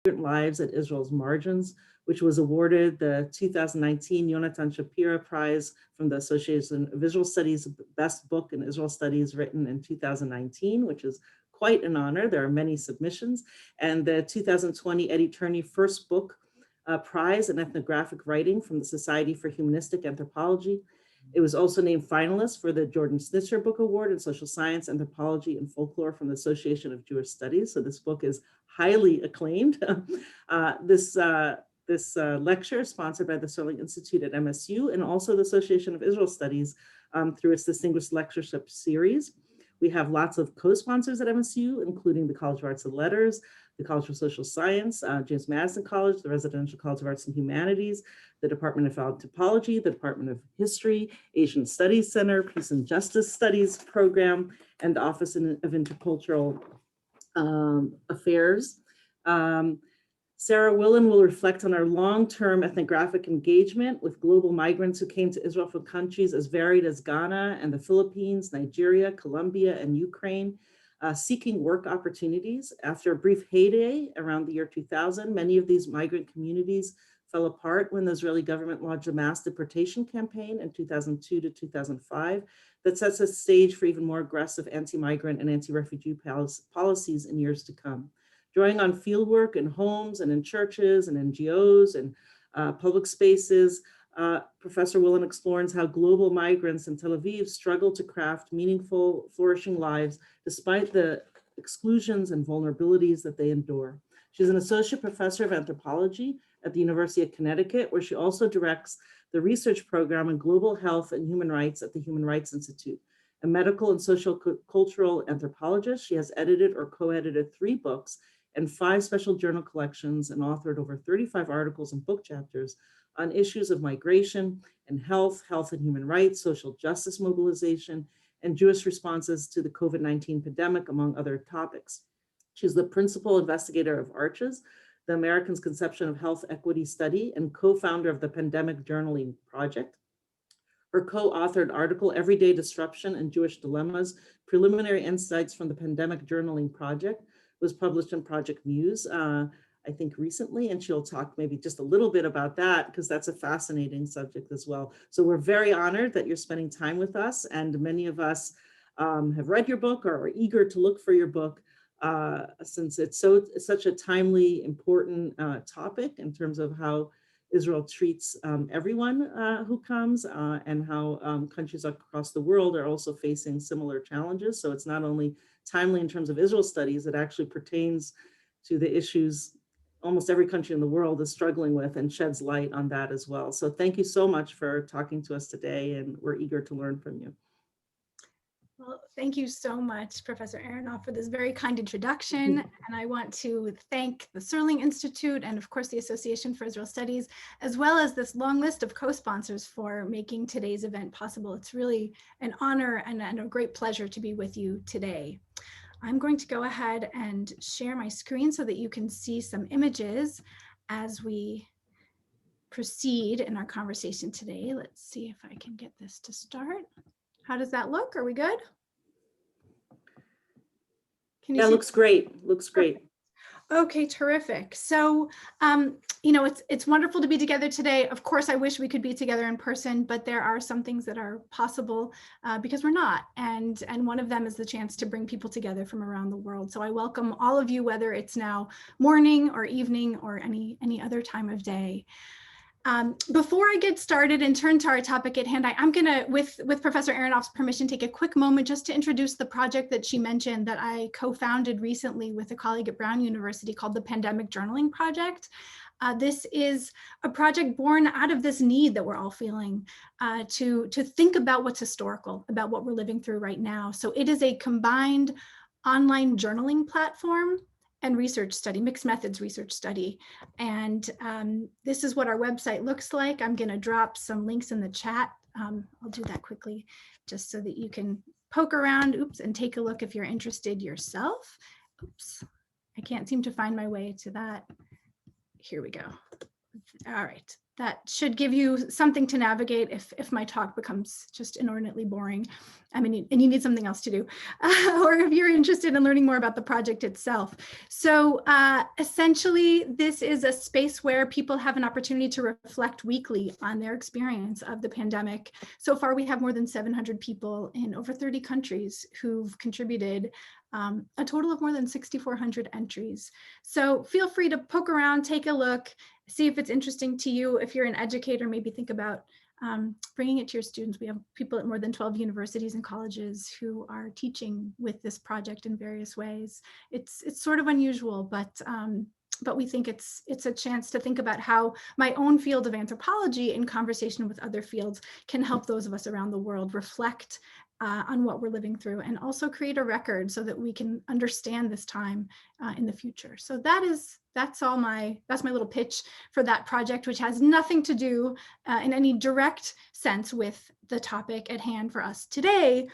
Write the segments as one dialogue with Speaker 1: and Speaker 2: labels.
Speaker 1: Lives at Israel's Margins, which was awarded the 2019 Yonatan Shapira Prize from the Association of Israel Studies, Best Book in Israel Studies written in 2019, which is quite an honor. There are many submissions. And the 2020 Eddie Turney First Book Prize in Ethnographic Writing from the Society for Humanistic Anthropology. It was also named finalist for the Jordan Snitzer Book Award in Social Science, Anthropology, and Folklore from the Association of Jewish Studies. So this book is highly acclaimed. This lecture is sponsored by the Sterling Institute at MSU and also the Association of Israel Studies through its Distinguished Lectureship Series. We have lots of co-sponsors at MSU, including the College of Arts and Letters, the College of Social Science, James Madison College, the Residential College of Arts and Humanities, the Department of Anthropology, the Department of History, Asian Studies Center, Peace and Justice Studies Program, and the Office of Intercultural Affairs. Sarah Willen will reflect on our long-term ethnographic engagement with global migrants who came to Israel from countries as varied as Ghana and the Philippines, Nigeria, Colombia, and Ukraine, seeking work opportunities. After a brief heyday around the year 2000, many of these migrant communities fell apart when the Israeli government launched a mass deportation campaign in 2002 to 2005 that sets a stage for even more aggressive anti-migrant and anti-refugee policies in years to come. Drawing on fieldwork in homes and in churches and NGOs and public spaces, Professor Willen explores how global migrants in Tel Aviv struggle to craft meaningful, flourishing lives despite the exclusions and vulnerabilities that they endure. She's an associate professor of anthropology at the University of Connecticut, where she also directs the research program in global health and human rights at the Human Rights Institute. A medical and social cultural anthropologist, she has edited or co-edited 3 books and 5 special journal collections and authored over 35 articles and book chapters on issues of migration and health and human rights, social justice mobilization, and Jewish responses to the COVID-19 pandemic, among other topics. She's the principal investigator of ARCHES, the Americans' Conception of Health Equity Study, and co-founder of the Pandemic Journaling Project. Her co-authored article, Everyday Disruption and Jewish Dilemmas, Preliminary Insights from the Pandemic Journaling Project, was published in Project Muse, I think recently, and she'll talk maybe just a little bit about that because that's a fascinating subject as well. So we're very honored that you're spending time with us, and many of us have read your book or are eager to look for your book since it's such a timely, important topic in terms of how Israel treats everyone who comes and how countries across the world are also facing similar challenges. So it's not only timely in terms of Israel studies, it actually pertains to the issues almost every country in the world is struggling with and sheds light on that as well. So thank you so much for talking to us today, and we're eager to learn from you.
Speaker 2: Well, thank you so much, Professor Aronoff, for this very kind introduction. And I want to thank the Sterling Institute and, of course, the Association for Israel Studies, as well as this long list of co-sponsors for making today's event possible. It's really an honor and a great pleasure to be with you today. I'm going to go ahead and share my screen so that you can see some images as we proceed in our conversation today. Let's see if I can get this to start. How does that look? Are we good? Can you see?
Speaker 1: Looks great. Looks great.
Speaker 2: Okay, terrific. So, you know, it's wonderful to be together today. Of course, I wish we could be together in person, but there are some things that are possible because we're not. And one of them is the chance to bring people together from around the world. So I welcome all of you, whether it's now morning or evening or any other time of day. Before I get started and turn to our topic at hand, I'm going to, with Professor Aronoff's permission, take a quick moment just to introduce the project that she mentioned that I co-founded recently with a colleague at Brown University called the Pandemic Journaling Project. This is a project born out of this need that we're all feeling to think about what's historical, about what we're living through right now. So it is a combined online journaling platform and research study, mixed methods research study. And this is what our website looks like. I'm gonna drop some links in the chat. I'll do that quickly just so that you can poke around, and take a look if you're interested yourself. I can't seem to find my way to that. Here we go. all right. That should give you something to navigate if my talk becomes just inordinately boring. I mean, and you need something else to do, or if you're interested in learning more about the project itself. So essentially, this is a space where people have an opportunity to reflect weekly on their experience of the pandemic. So far, we have more than 700 people in over 30 countries who've contributed a total of more than 6,400 entries. So feel free to poke around, take a look, see if it's interesting to you. If you're an educator, maybe think about bringing it to your students. We have people at more than 12 universities and colleges who are teaching with this project in various ways. It's sort of unusual, but we think it's a chance to think about how my own field of anthropology, in conversation with other fields, can help those of us around the world reflect on what we're living through, and also create a record so that we can understand this time in the future. So that's my little pitch for that project, which has nothing to do in any direct sense with the topic at hand for us today,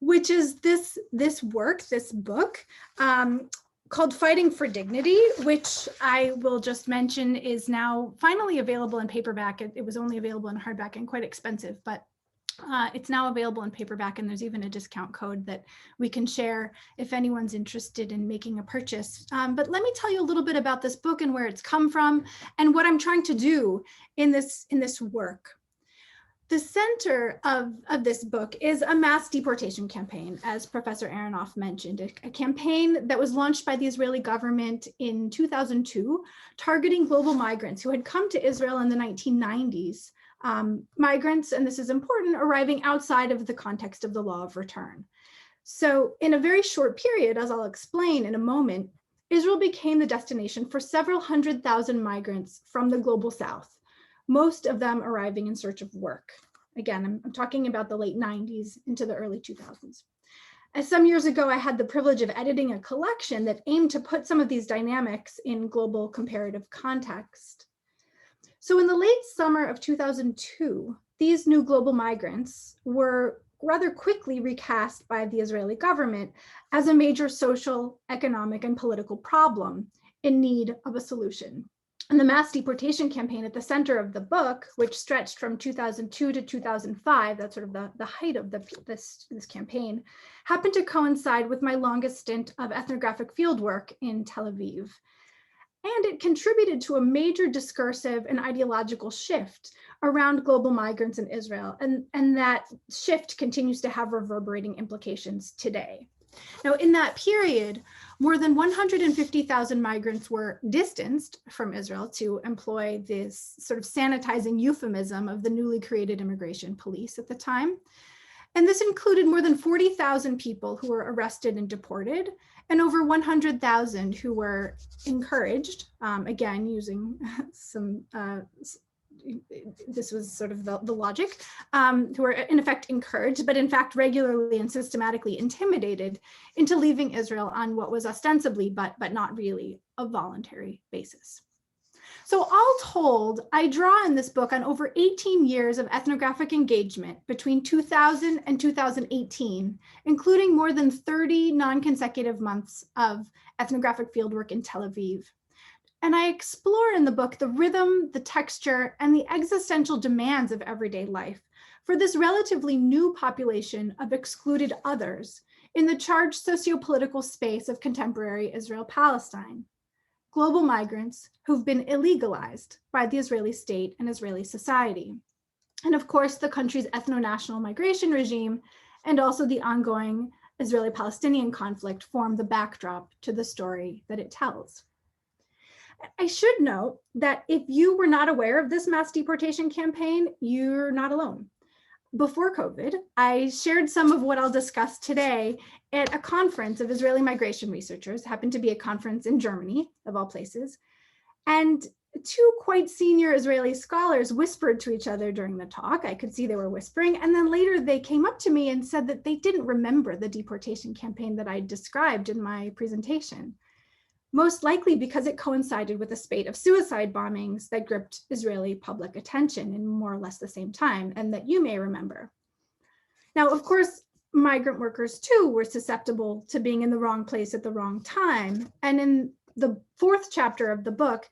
Speaker 2: which is this book called Fighting for Dignity, which I will just mention is now finally available in paperback. It was only available in hardback and quite expensive, but it's now available in paperback, and there's even a discount code that we can share if anyone's interested in making a purchase. But let me tell you a little bit about this book and where it's come from and what I'm trying to do in this work. The center of this book is a mass deportation campaign, as Professor Aronoff mentioned, a campaign that was launched by the Israeli government in 2002, targeting global migrants who had come to Israel in the 1990s. Migrants, and this is important, arriving outside of the context of the law of return. So in a very short period, as I'll explain in a moment, Israel became the destination for several 100,000 migrants from the global south, most of them arriving in search of work. Again, I'm talking about the late 90s into the early 2000s. As some years ago, I had the privilege of editing a collection that aimed to put some of these dynamics in global comparative context. So in the late summer of 2002, these new global migrants were rather quickly recast by the Israeli government as a major social, economic, and political problem in need of a solution. And the mass deportation campaign at the center of the book, which stretched from 2002 to 2005, that's sort of the height of this campaign, happened to coincide with my longest stint of ethnographic fieldwork in Tel Aviv. And it contributed to a major discursive and ideological shift around global migrants in Israel. And that shift continues to have reverberating implications today. Now, in that period, more than 150,000 migrants were distanced from Israel, to employ this sort of sanitizing euphemism of the newly created immigration police at the time. And this included more than 40,000 people who were arrested and deported, and over 100,000 who were encouraged, again, using some, this was sort of the logic, who were in effect encouraged, but in fact regularly and systematically intimidated into leaving Israel on what was ostensibly, but not really, a voluntary basis. So all told, I draw in this book on over 18 years of ethnographic engagement between 2000 and 2018, including more than 30 non-consecutive months of ethnographic fieldwork in Tel Aviv. And I explore in the book the rhythm, the texture, and the existential demands of everyday life for this relatively new population of excluded others in the charged socio-political space of contemporary Israel-Palestine. Global migrants who've been illegalized by the Israeli state and Israeli society. And of course, the country's ethno-national migration regime and also the ongoing Israeli-Palestinian conflict form the backdrop to the story that it tells. I should note that if you were not aware of this mass deportation campaign, you're not alone. Before COVID, I shared some of what I'll discuss today at a conference of Israeli migration researchers, happened to be a conference in Germany, of all places. And two quite senior Israeli scholars whispered to each other during the talk. I could see they were whispering. And then later they came up to me and said that they didn't remember the deportation campaign that I described in my presentation, most likely because it coincided with a spate of suicide bombings that gripped Israeli public attention in more or less the same time, and that you may remember. Now, of course, migrant workers too were susceptible to being in the wrong place at the wrong time. And in the fourth chapter of the book,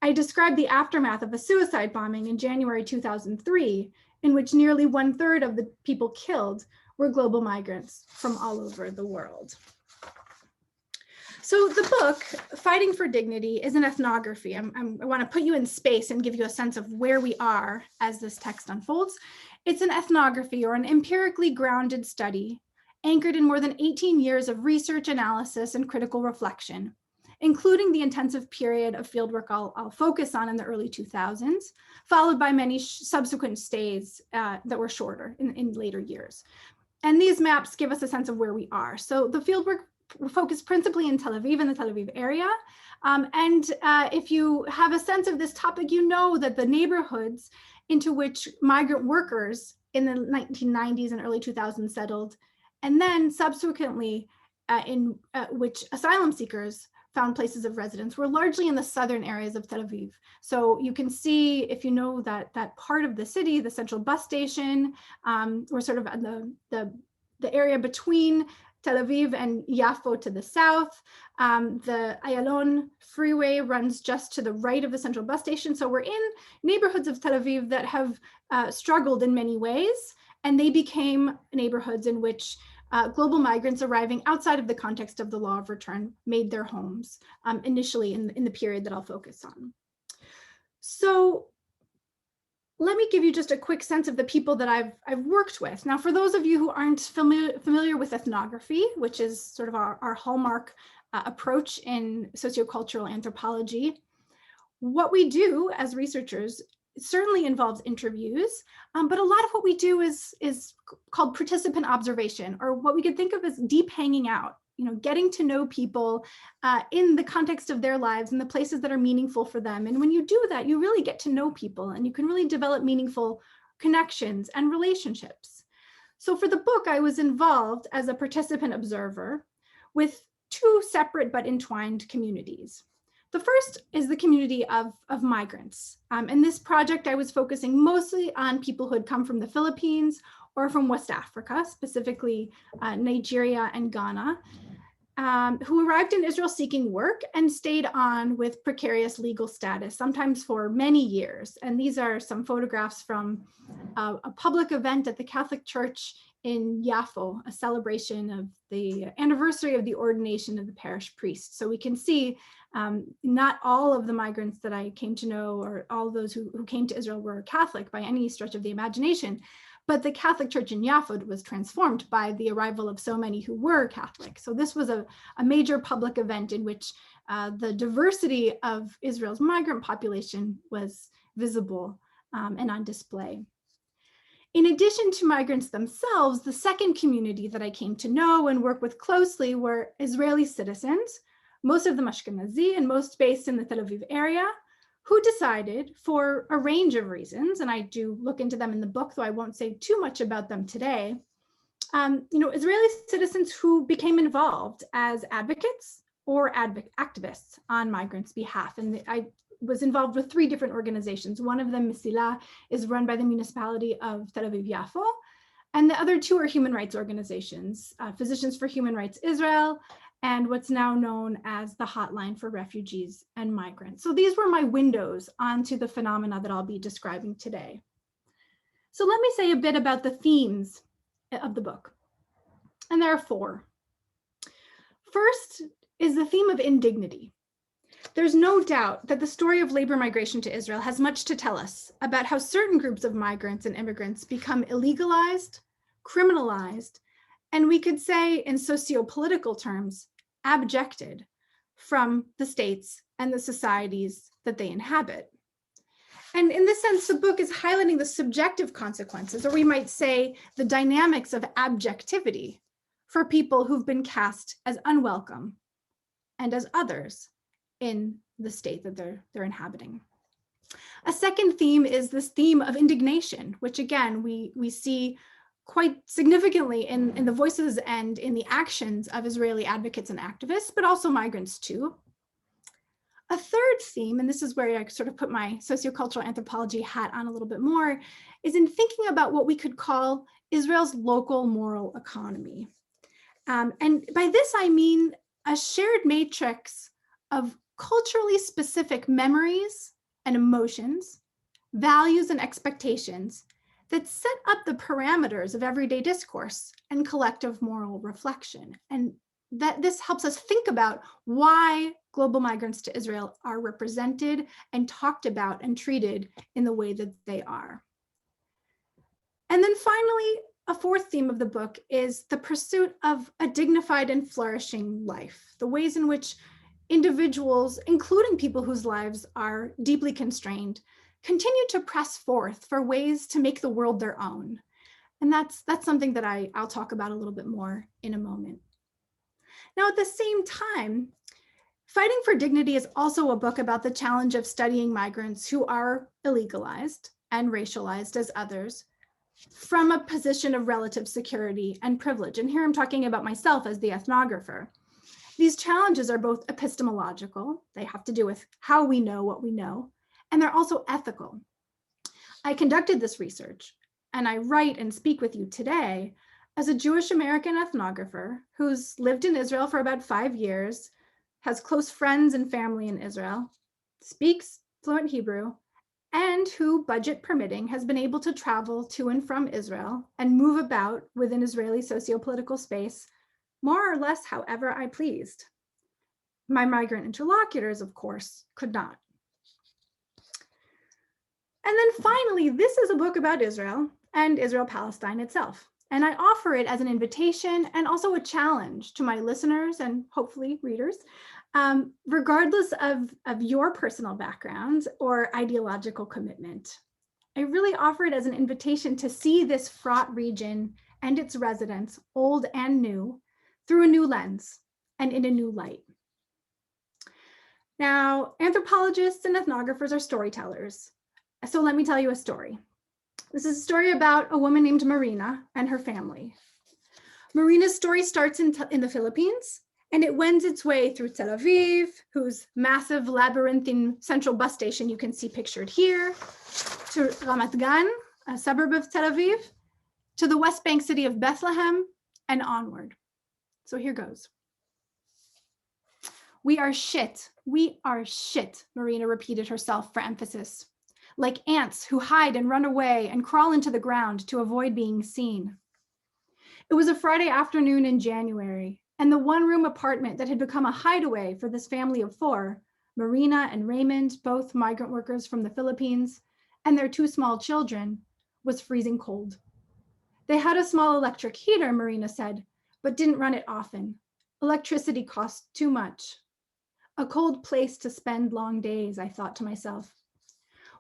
Speaker 2: I described the aftermath of a suicide bombing in January 2003, in which nearly 1/3 of the people killed were global migrants from all over the world. So the book, Fighting for Dignity, is an ethnography. I want to put you in space and give you a sense of where we are as this text unfolds. It's an ethnography, or an empirically grounded study anchored in more than 18 years of research, analysis, and critical reflection, including the intensive period of fieldwork I'll focus on in the early 2000s, followed by many subsequent stays that were shorter in later years. And these maps give us a sense of where we are. So the fieldwork focused principally in Tel Aviv and the Tel Aviv area. If you have a sense of this topic, you know that the neighborhoods into which migrant workers in the 1990s and early 2000s settled, and then subsequently in which asylum seekers found places of residence, were largely in the southern areas of Tel Aviv. So you can see, if you know that part of the city, the central bus station, or sort of the area between Tel Aviv and Yafo to the south. The Ayalon freeway runs just to the right of the central bus station. So we're in neighborhoods of Tel Aviv that have struggled in many ways, and they became neighborhoods in which global migrants arriving outside of the context of the law of return made their homes, initially in the period that I'll focus on. So let me give you just a quick sense of the people that I've worked with. Now, for those of you who aren't familiar with ethnography, which is sort of our hallmark approach in sociocultural anthropology, what we do as researchers certainly involves interviews, but a lot of what we do is called participant observation, or what we could think of as deep hanging out. Getting to know people in the context of their lives and the places that are meaningful for them. And when you do that, you really get to know people, and you can really develop meaningful connections and relationships. So for the book, I was involved as a participant observer with two separate but entwined communities. The first is the community of migrants. In this project, I was focusing mostly on people who had come from the Philippines or from West Africa, specifically Nigeria and Ghana, who arrived in Israel seeking work and stayed on with precarious legal status, sometimes for many years. And these are some photographs from a public event at the Catholic Church in Yafo, a celebration of the anniversary of the ordination of the parish priest. So we can see not all of the migrants that I came to know, or all those who came to Israel, were Catholic by any stretch of the imagination. But the Catholic Church in Yafo was transformed by the arrival of so many who were Catholic. So this was a major public event in which the diversity of Israel's migrant population was visible and on display. In addition to migrants themselves, the second community that I came to know and work with closely were Israeli citizens, most of them Ashkenazi and most based in the Tel Aviv area, who decided, for a range of reasons, and I do look into them in the book, though I won't say too much about them today, Israeli citizens who became involved as advocates or activists on migrants' behalf. And I was involved with 3 different organizations. One of them, Misila, is run by the municipality of Tel Aviv Yafo, and the other 2 are human rights organizations, Physicians for Human Rights Israel, and what's now known as the Hotline for Refugees and Migrants. So these were my windows onto the phenomena that I'll be describing today. So let me say a bit about the themes of the book. And there are 4. First is the theme of indignity. There's no doubt that the story of labor migration to Israel has much to tell us about how certain groups of migrants and immigrants become illegalized, criminalized, and we could say in socio-political terms, abjected from the states and the societies that they inhabit. And in this sense, the book is highlighting the subjective consequences, or we might say the dynamics of abjectivity for people who've been cast as unwelcome and as others in the state that they're inhabiting. A second theme is this theme of indignation, which again, we see quite significantly in the voices and in the actions of Israeli advocates and activists, but also migrants too. A third theme, and this is where I sort of put my sociocultural anthropology hat on a little bit more, is in thinking about what we could call Israel's local moral economy. And by this, I mean a shared matrix of culturally specific memories and emotions, values and expectations that set up the parameters of everyday discourse and collective moral reflection. And that this helps us think about why global migrants to Israel are represented and talked about and treated in the way that they are. And then finally, a fourth theme of the book is the pursuit of a dignified and flourishing life, the ways in which individuals, including people whose lives are deeply constrained, continue to press forth for ways to make the world their own. And that's something that I'll talk about a little bit more in a moment. Now, at the same time, Fighting for Dignity is also a book about the challenge of studying migrants who are illegalized and racialized as others from a position of relative security and privilege. And here I'm talking about myself as the ethnographer. These challenges are both epistemological, they have to do with how we know what we know, and they're also ethical. I conducted this research, and I write and speak with you today as a Jewish American ethnographer who's lived in Israel for about 5 years, has close friends and family in Israel, speaks fluent Hebrew, and who, budget permitting, has been able to travel to and from Israel and move about within Israeli sociopolitical space, more or less however I pleased. My migrant interlocutors, of course, could not. And then finally, this is a book about Israel and Israel-Palestine itself. And I offer it as an invitation and also a challenge to my listeners and hopefully readers, regardless of your personal backgrounds or ideological commitment. I really offer it as an invitation to see this fraught region and its residents, old and new, through a new lens and in a new light. Now, anthropologists and ethnographers are storytellers. So let me tell you a story. This is a story about a woman named Marina and her family. Marina's story starts in the Philippines, and it wends its way through Tel Aviv, whose massive labyrinthine central bus station you can see pictured here, to Ramat Gan, a suburb of Tel Aviv, to the West Bank city of Bethlehem, and onward. So here goes. We are shit, Marina repeated herself for emphasis. Like ants who hide and run away and crawl into the ground to avoid being seen. It was a Friday afternoon in January, and the one-room apartment that had become a hideaway for this family of 4, Marina and Raymond, both migrant workers from the Philippines, and their 2 small children, was freezing cold. They had a small electric heater, Marina said, but didn't run it often. Electricity cost too much. A cold place to spend long days, I thought to myself.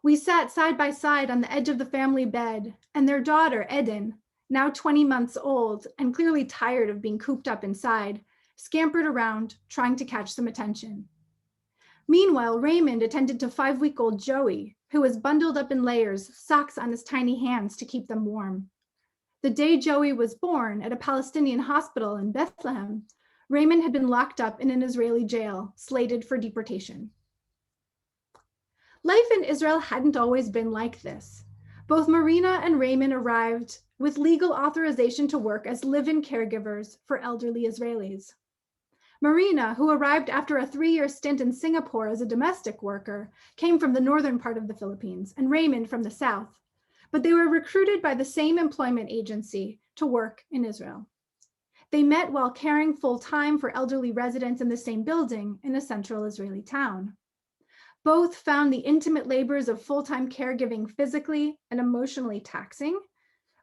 Speaker 2: We sat side by side on the edge of the family bed, and their daughter, Eden, now 20 months old and clearly tired of being cooped up inside, scampered around, trying to catch some attention. Meanwhile, Raymond attended to 5-week-old Joey, who was bundled up in layers, socks on his tiny hands to keep them warm. The day Joey was born at a Palestinian hospital in Bethlehem, Raymond had been locked up in an Israeli jail, slated for deportation. Life in Israel hadn't always been like this. Both Marina and Raymond arrived with legal authorization to work as live-in caregivers for elderly Israelis. Marina, who arrived after a 3-year stint in Singapore as a domestic worker, came from the northern part of the Philippines, and Raymond from the south. But they were recruited by the same employment agency to work in Israel. They met while caring full-time for elderly residents in the same building in a central Israeli town. Both found the intimate labors of full-time caregiving physically and emotionally taxing,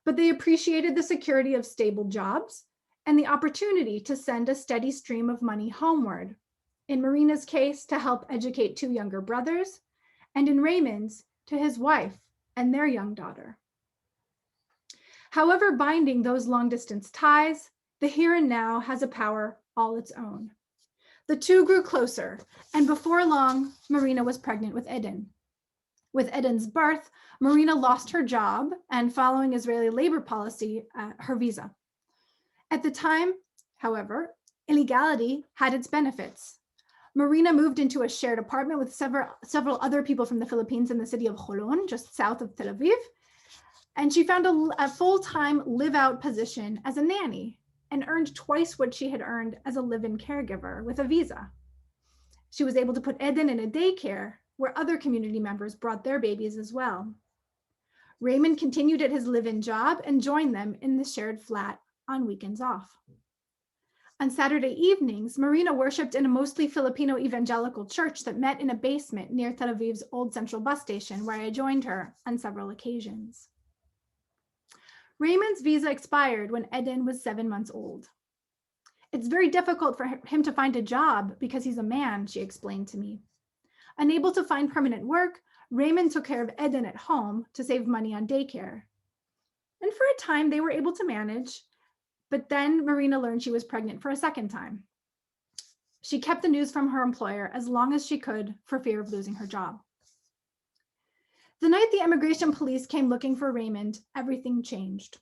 Speaker 2: but they appreciated the security of stable jobs and the opportunity to send a steady stream of money homeward. In Marina's case, to help educate 2 younger brothers, and in Raymond's, to his wife and their young daughter. However binding those long-distance ties, the here and now has a power all its own. The 2 grew closer, and before long, Marina was pregnant with Eden. With Eden's birth, Marina lost her job and, following Israeli labor policy, her visa. At the time, however, illegality had its benefits. Marina moved into a shared apartment with several other people from the Philippines in the city of Jolon, just south of Tel Aviv, and she found a full-time live-out position as a nanny and earned twice what she had earned as a live-in caregiver with a visa. She was able to put Eden in a daycare where other community members brought their babies as well. Raymond continued at his live-in job and joined them in the shared flat on weekends off. On Saturday evenings, Marina worshiped in a mostly Filipino evangelical church that met in a basement near Tel Aviv's old central bus station, where I joined her on several occasions. Raymond's visa expired when Eden was 7 months old. It's very difficult for him to find a job because he's a man, she explained to me. Unable to find permanent work, Raymond took care of Eden at home to save money on daycare. And for a time, they were able to manage, but then Marina learned she was pregnant for a second time. She kept the news from her employer as long as she could for fear of losing her job. The night the immigration police came looking for Raymond, everything changed.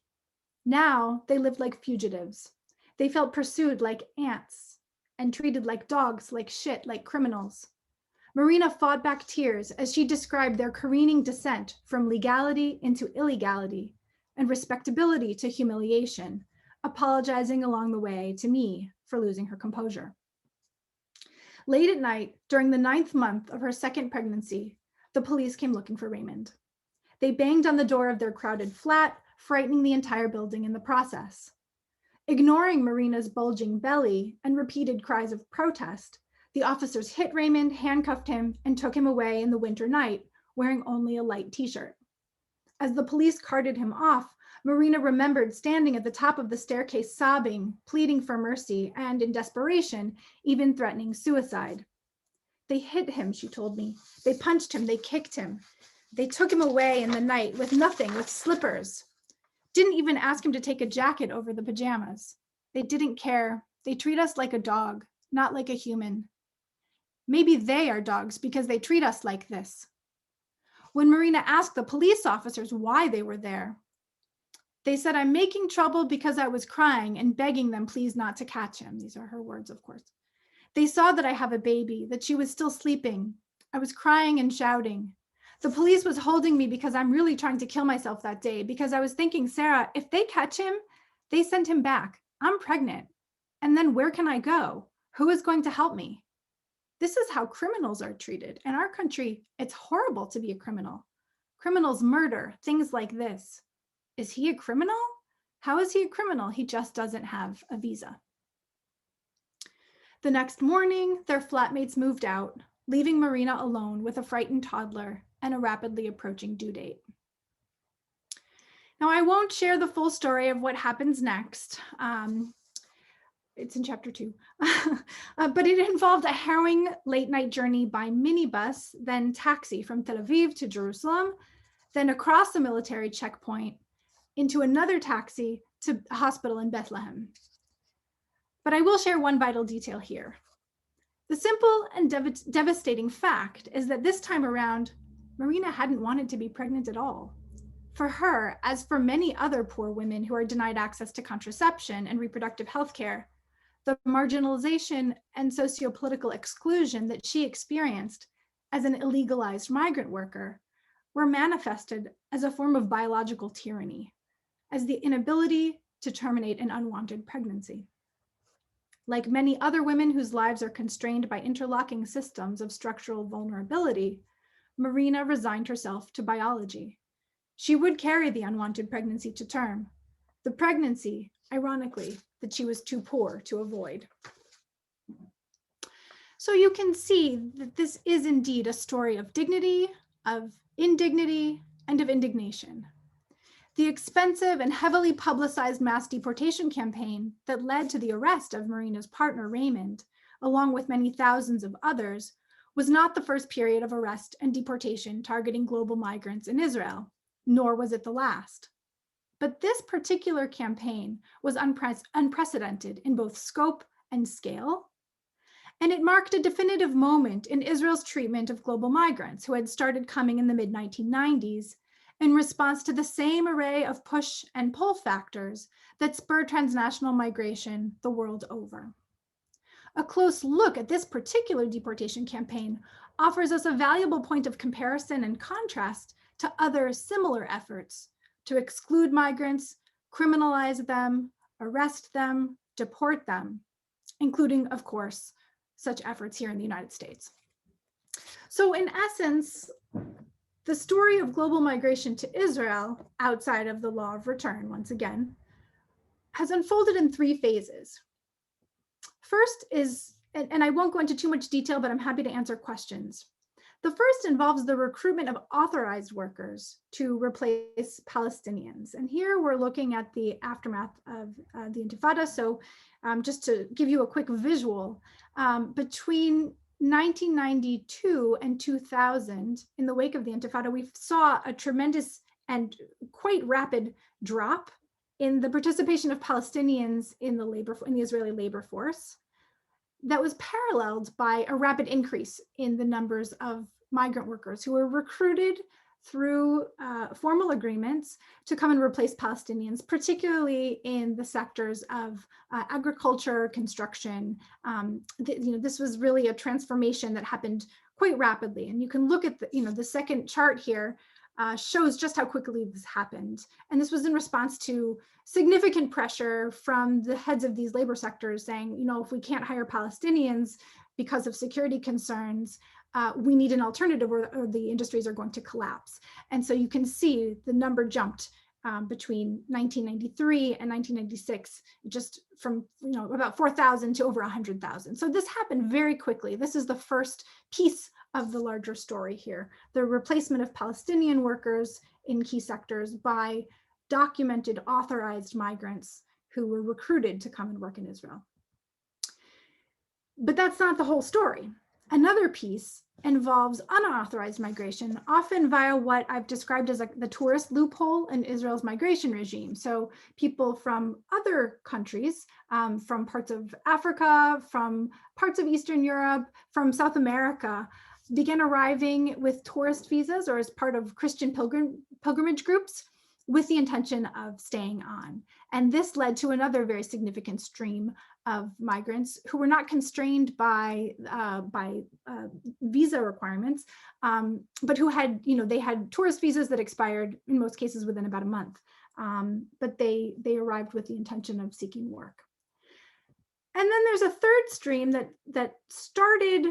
Speaker 2: Now they lived like fugitives. They felt pursued like ants and treated like dogs, like shit, like criminals. Marina fought back tears as she described their careening descent from legality into illegality and respectability to humiliation, apologizing along the way to me for losing her composure. Late at night, during the 9th month of her second pregnancy, the police came looking for Raymond. They banged on the door of their crowded flat, frightening the entire building in the process. Ignoring Marina's bulging belly and repeated cries of protest, the officers hit Raymond, handcuffed him, and took him away in the winter night, wearing only a light t-shirt. As the police carted him off, Marina remembered standing at the top of the staircase sobbing, pleading for mercy, and in desperation, even threatening suicide. They hit him, she told me. They punched him, they kicked him. They took him away in the night with nothing, with slippers. Didn't even ask him to take a jacket over the pajamas. They didn't care. They treat us like a dog, not like a human. Maybe they are dogs because they treat us like this. When Marina asked the police officers why they were there, they said, "I'm making trouble because I was crying and begging them please not to catch him." These are her words, of course. They saw that I have a baby, that she was still sleeping. I was crying and shouting. The police was holding me because I'm really trying to kill myself that day, because I was thinking, Sarah, if they catch him, they send him back. I'm pregnant. And then where can I go? Who is going to help me? This is how criminals are treated. In our country, it's horrible to be a criminal. Criminals murder, things like this. Is he a criminal? How is he a criminal? He just doesn't have a visa. The next morning, their flatmates moved out, leaving Marina alone with a frightened toddler and a rapidly approaching due date. Now, I won't share the full story of what happens next. It's in chapter 2, but it involved a harrowing late night journey by minibus, then taxi from Tel Aviv to Jerusalem, then across the military checkpoint into another taxi to a hospital in Bethlehem. But I will share one vital detail here. The simple and devastating fact is that this time around, Marina hadn't wanted to be pregnant at all. For her, as for many other poor women who are denied access to contraception and reproductive health care, the marginalization and sociopolitical exclusion that she experienced as an illegalized migrant worker were manifested as a form of biological tyranny, as the inability to terminate an unwanted pregnancy. Like many other women whose lives are constrained by interlocking systems of structural vulnerability, Marina resigned herself to biology. She would carry the unwanted pregnancy to term, the pregnancy, ironically, that she was too poor to avoid. So you can see that this is indeed a story of dignity, of indignity, and of indignation. The expensive and heavily publicized mass deportation campaign that led to the arrest of Marina's partner, Raymond, along with many thousands of others, was not the first period of arrest and deportation targeting global migrants in Israel, nor was it the last. But this particular campaign was unprecedented in both scope and scale, and it marked a definitive moment in Israel's treatment of global migrants who had started coming in the mid-1990s in response to the same array of push and pull factors that spurred transnational migration the world over. A close look at this particular deportation campaign offers us a valuable point of comparison and contrast to other similar efforts to exclude migrants, criminalize them, arrest them, deport them, including, of course, such efforts here in the United States. So in essence, the story of global migration to Israel, outside of the law of return, once again, has unfolded in 3 phases. First is, and I won't go into too much detail, but I'm happy to answer questions. The first involves the recruitment of authorized workers to replace Palestinians. And here we're looking at the aftermath of the Intifada. So just to give you a quick visual, between 1992 and 2000, in the wake of the Intifada, we saw a tremendous and quite rapid drop in the participation of Palestinians in the Israeli labor force. That was paralleled by a rapid increase in the numbers of migrant workers who were recruited through formal agreements to come and replace Palestinians, particularly in the sectors of agriculture, construction. This was really a transformation that happened quite rapidly. And you can look at the second chart here, shows just how quickly this happened. And this was in response to significant pressure from the heads of these labor sectors saying, if we can't hire Palestinians because of security concerns, we need an alternative or the industries are going to collapse. And so you can see the number jumped between 1993 and 1996, just from about 4,000 to over 100,000. So this happened very quickly. This is the first piece of the larger story here, the replacement of Palestinian workers in key sectors by documented, authorized migrants who were recruited to come and work in Israel. But that's not the whole story. Another piece involves unauthorized migration, often via what I've described as the tourist loophole in Israel's migration regime. So people from other countries, from parts of Africa, from parts of Eastern Europe, from South America, began arriving with tourist visas or as part of Christian pilgrimage groups with the intention of staying on. And this led to another very significant stream of migrants who were not constrained by visa requirements, but who had, they had tourist visas that expired in most cases within about a month, but they arrived with the intention of seeking work. And then there's a third stream that started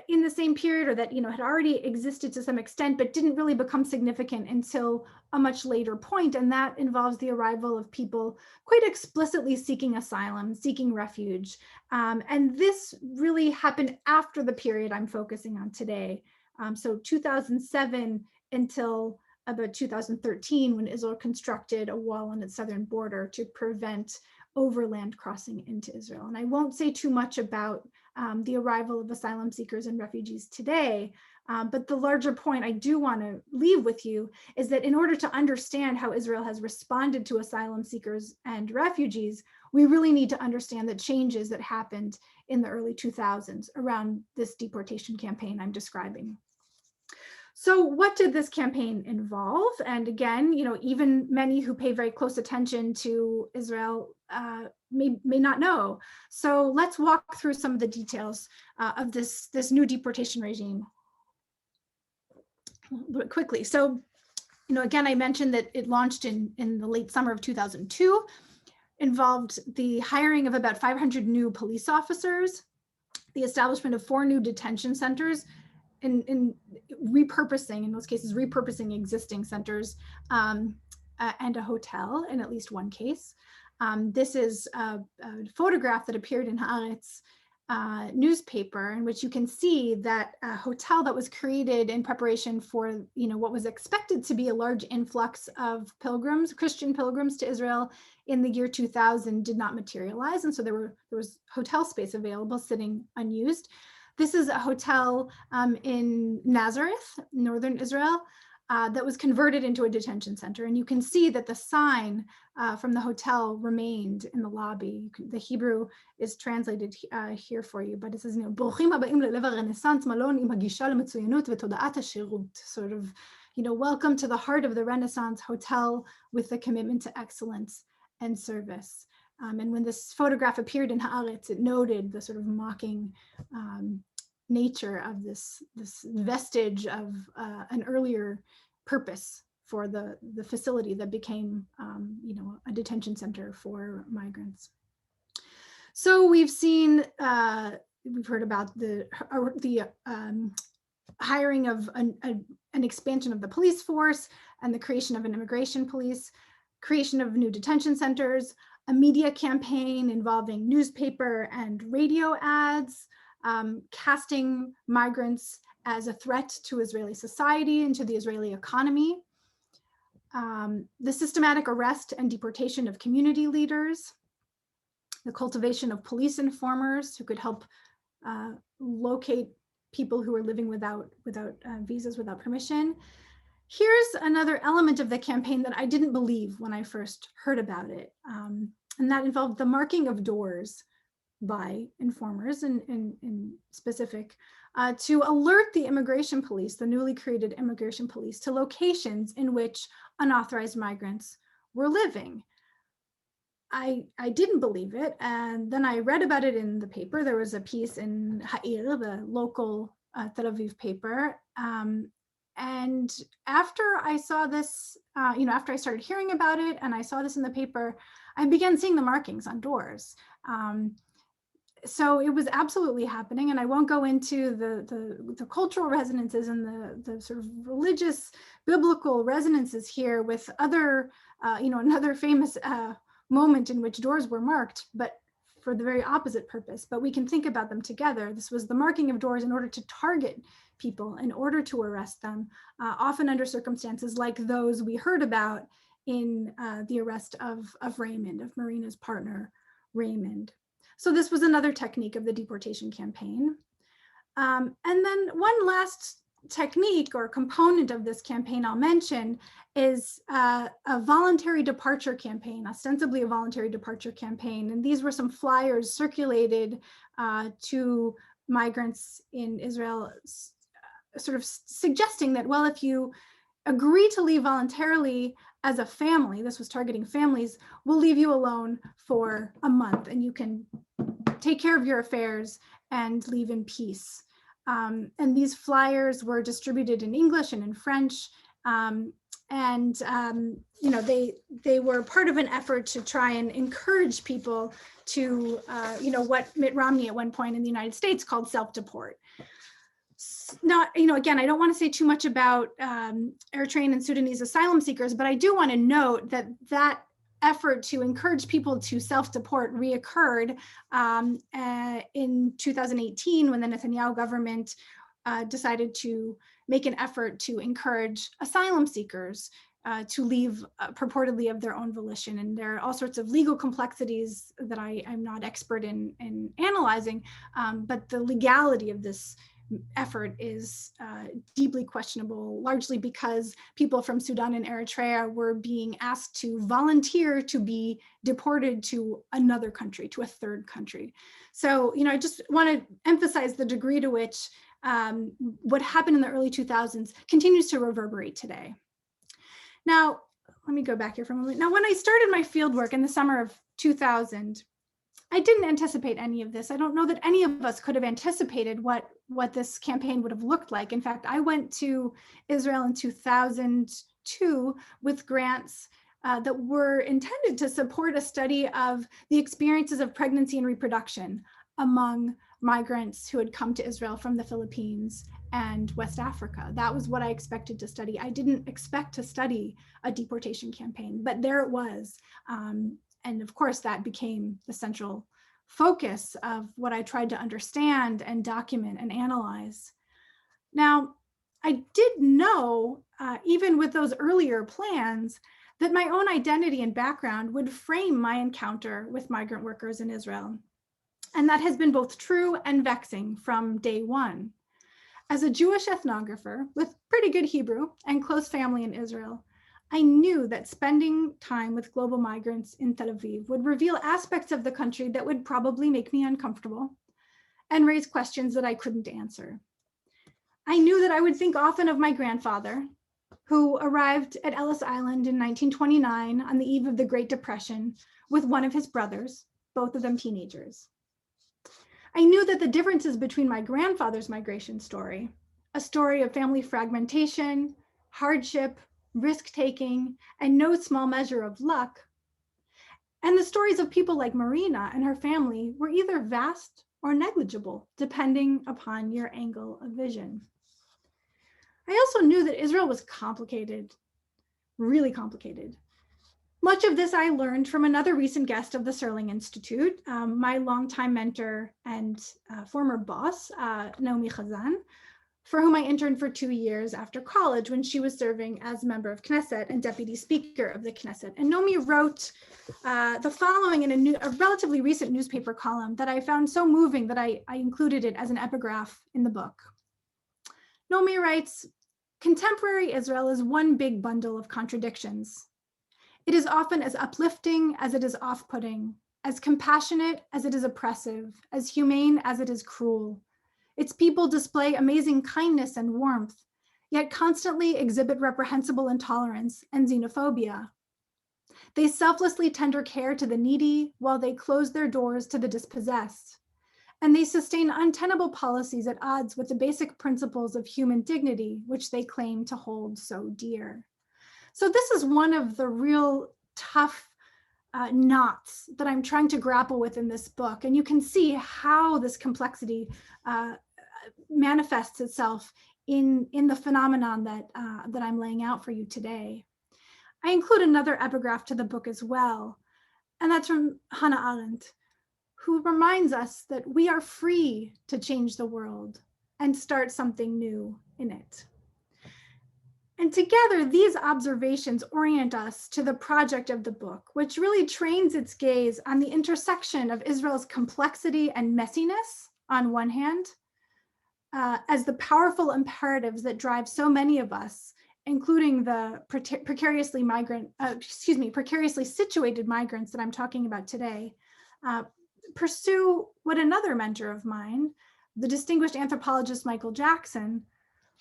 Speaker 2: in the same period, or that had already existed to some extent, but didn't really become significant until a much later point, and that involves the arrival of people quite explicitly seeking asylum, seeking refuge, and this really happened after the period I'm focusing on today. So 2007 until about 2013, when Israel constructed a wall on its southern border to prevent overland crossing into Israel. And I won't say too much about the arrival of asylum seekers and refugees today, but the larger point I do want to leave with you is that in order to understand how Israel has responded to asylum seekers and refugees, we really need to understand the changes that happened in the early 2000s around this deportation campaign I'm describing. So what did this campaign involve? And again, even many who pay very close attention to Israel may not know. So let's walk through some of the details of this new deportation regime quickly. So, again, I mentioned that it launched in the late summer of 2002, involved the hiring of about 500 new police officers, the establishment of 4 new detention centers, in repurposing, in most cases, repurposing existing centers, and a hotel in at least one case. This is a photograph that appeared in Haaretz newspaper, in which you can see that a hotel that was created in preparation for what was expected to be a large influx of pilgrims, Christian pilgrims to Israel in the year 2000 did not materialize, and so there was hotel space available sitting unused. This is a hotel in Nazareth, northern Israel, that was converted into a detention center. And you can see that the sign from the hotel remained in the lobby. The Hebrew is translated here for you, but it says, "Bruchim habaim lelev haRenaissance malon im hagisha lematzuyanut v'toda'at hashirut." Sort of, welcome to the heart of the Renaissance hotel with the commitment to excellence and service. And when this photograph appeared in Haaretz, it noted the sort of mocking nature of this vestige of an earlier purpose for the facility that became, a detention center for migrants. So we've seen we've heard about the hiring of an expansion of the police force and the creation of an immigration police, creation of new detention centers, a media campaign involving newspaper and radio ads, casting migrants as a threat to Israeli society and to the Israeli economy, the systematic arrest and deportation of community leaders, the cultivation of police informers who could help locate people who are living without visas, without permission. Here's another element of the campaign that I didn't believe when I first heard about it, and that involved the marking of doors by informers in specific to alert the immigration police, the newly created immigration police, to locations in which unauthorized migrants were living. I didn't believe it, and then I read about it in the paper. There was a piece in Ha'ir, the local Tel Aviv paper, and after I saw this, after I started hearing about it and I saw this in the paper, I began seeing the markings on doors. So it was absolutely happening, and I won't go into the cultural resonances and the sort of religious, biblical resonances here with other, another famous moment in which doors were marked, but for the very opposite purpose. But we can think about them together. This was the marking of doors in order to target people, in order to arrest them, often under circumstances like those we heard about in the arrest of Raymond, of Marina's partner, Raymond. So this was another technique of the deportation campaign. And then one last technique or component of this campaign I'll mention is a voluntary departure campaign, ostensibly a voluntary departure campaign. And these were some flyers circulated to migrants in Israel, sort of suggesting that, well, if you agree to leave voluntarily as a family, this was targeting families, we'll leave you alone for a month and you can take care of your affairs and leave in peace. And these flyers were distributed in English and in French. They were part of an effort to try and encourage people to, what Mitt Romney at one point in the United States called self-deport. Not, again, I don't want to say too much about Eritrean and Sudanese asylum seekers, but I do want to note that that effort to encourage people to self-deport reoccurred in 2018 when the Netanyahu government decided to make an effort to encourage asylum seekers to leave purportedly of their own volition. And there are all sorts of legal complexities that I'm not expert in analyzing, but the legality of this effort is deeply questionable, largely because people from Sudan and Eritrea were being asked to volunteer to be deported to another country, to a third country. So, I just want to emphasize the degree to which what happened in the early 2000s continues to reverberate today. Now, let me go back here for a moment. Now, when I started my fieldwork in the summer of 2000, I didn't anticipate any of this. I don't know that any of us could have anticipated what this campaign would have looked like. In fact, I went to Israel in 2002 with grants that were intended to support a study of the experiences of pregnancy and reproduction among migrants who had come to Israel from the Philippines and West Africa. That was what I expected to study. I didn't expect to study a deportation campaign, but there it was. And of course, that became the central focus of what I tried to understand and document and analyze. Now, I did know, even with those earlier plans, that my own identity and background would frame my encounter with migrant workers in Israel. And that has been both true and vexing from day one. As a Jewish ethnographer with pretty good Hebrew and close family in Israel, I knew that spending time with global migrants in Tel Aviv would reveal aspects of the country that would probably make me uncomfortable and raise questions that I couldn't answer. I knew that I would think often of my grandfather, who arrived at Ellis Island in 1929 on the eve of the Great Depression with one of his brothers, both of them teenagers. I knew that the differences between my grandfather's migration story, a story of family fragmentation, hardship, risk-taking, and no small measure of luck, and the stories of people like Marina and her family were either vast or negligible, depending upon your angle of vision. I also knew that Israel was complicated, really complicated. Much of this I learned from another recent guest of the Serling Institute, my longtime mentor and former boss, Naomi Chazan, for whom I interned for 2 years after college when she was serving as a member of Knesset and deputy speaker of the Knesset. And Naomi wrote the following in a relatively recent newspaper column that I found so moving that I included it as an epigraph in the book. Naomi writes, "Contemporary Israel is one big bundle of contradictions. It is often as uplifting as it is off-putting, as compassionate as it is oppressive, as humane as it is cruel. Its people display amazing kindness and warmth, yet constantly exhibit reprehensible intolerance and xenophobia. They selflessly tender care to the needy while they close their doors to the dispossessed. And they sustain untenable policies at odds with the basic principles of human dignity, which they claim to hold so dear." So this is one of the real tough knots that I'm trying to grapple with in this book. And you can see how this complexity manifests itself in the phenomenon that I'm laying out for you today. I include another epigraph to the book as well, and that's from Hannah Arendt, who reminds us that we are free to change the world and start something new in it. And together, these observations orient us to the project of the book, which really trains its gaze on the intersection of Israel's complexity and messiness on one hand, as the powerful imperatives that drive so many of us, including the precariously situated migrants that I'm talking about today, pursue what another mentor of mine, the distinguished anthropologist Michael Jackson,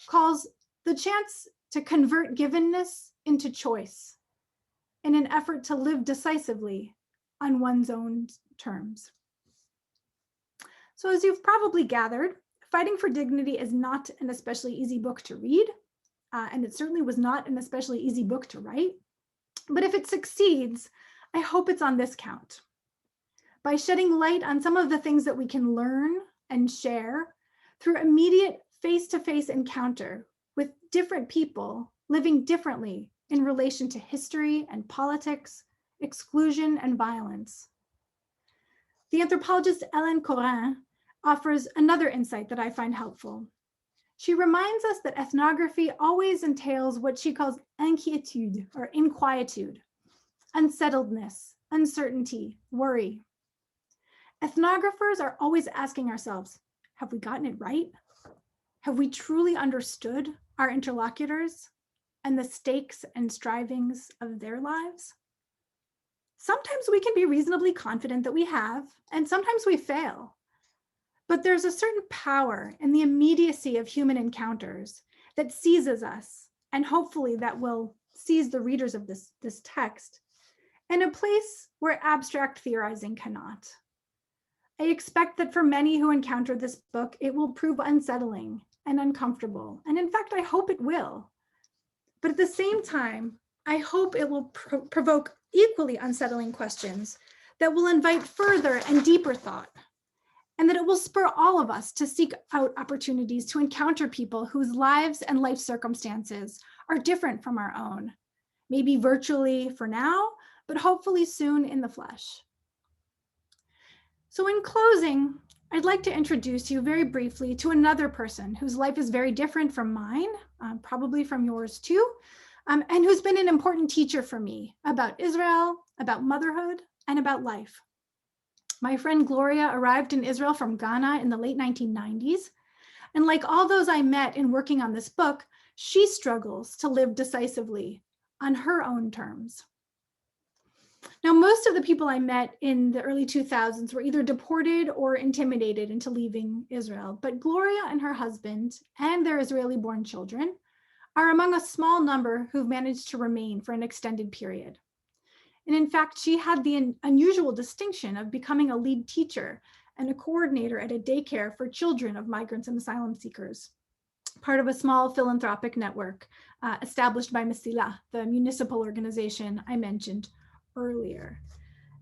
Speaker 2: calls the chance to convert givenness into choice in an effort to live decisively on one's own terms. So as you've probably gathered, Fighting for Dignity is not an especially easy book to read, and it certainly was not an especially easy book to write. But if it succeeds, I hope it's on this count. By shedding light on some of the things that we can learn and share through immediate face-to-face encounter with different people living differently in relation to history and politics, exclusion and violence. The anthropologist Hélène Corin offers another insight that I find helpful. She reminds us that ethnography always entails what she calls inquiétude or inquietude, unsettledness, uncertainty, worry. Ethnographers are always asking ourselves, have we gotten it right? Have we truly understood our interlocutors and the stakes and strivings of their lives? Sometimes we can be reasonably confident that we have, and sometimes we fail. But there's a certain power in the immediacy of human encounters that seizes us, and hopefully that will seize the readers of this text, in a place where abstract theorizing cannot. I expect that for many who encounter this book, it will prove unsettling and uncomfortable. And in fact, I hope it will. But at the same time, I hope it will provoke equally unsettling questions that will invite further and deeper thought, and that it will spur all of us to seek out opportunities to encounter people whose lives and life circumstances are different from our own, maybe virtually for now, but hopefully soon in the flesh. So in closing, I'd like to introduce you very briefly to another person whose life is very different from mine, probably from yours too, and who's been an important teacher for me about Israel, about motherhood, and about life. My friend Gloria arrived in Israel from Ghana in the late 1990s. And like all those I met in working on this book, she struggles to live decisively on her own terms. Now, most of the people I met in the early 2000s were either deported or intimidated into leaving Israel, but Gloria and her husband and their Israeli-born children are among a small number who've managed to remain for an extended period. And in fact, she had the unusual distinction of becoming a lead teacher and a coordinator at a daycare for children of migrants and asylum seekers, part of a small philanthropic network established by Mesila, the municipal organization I mentioned earlier.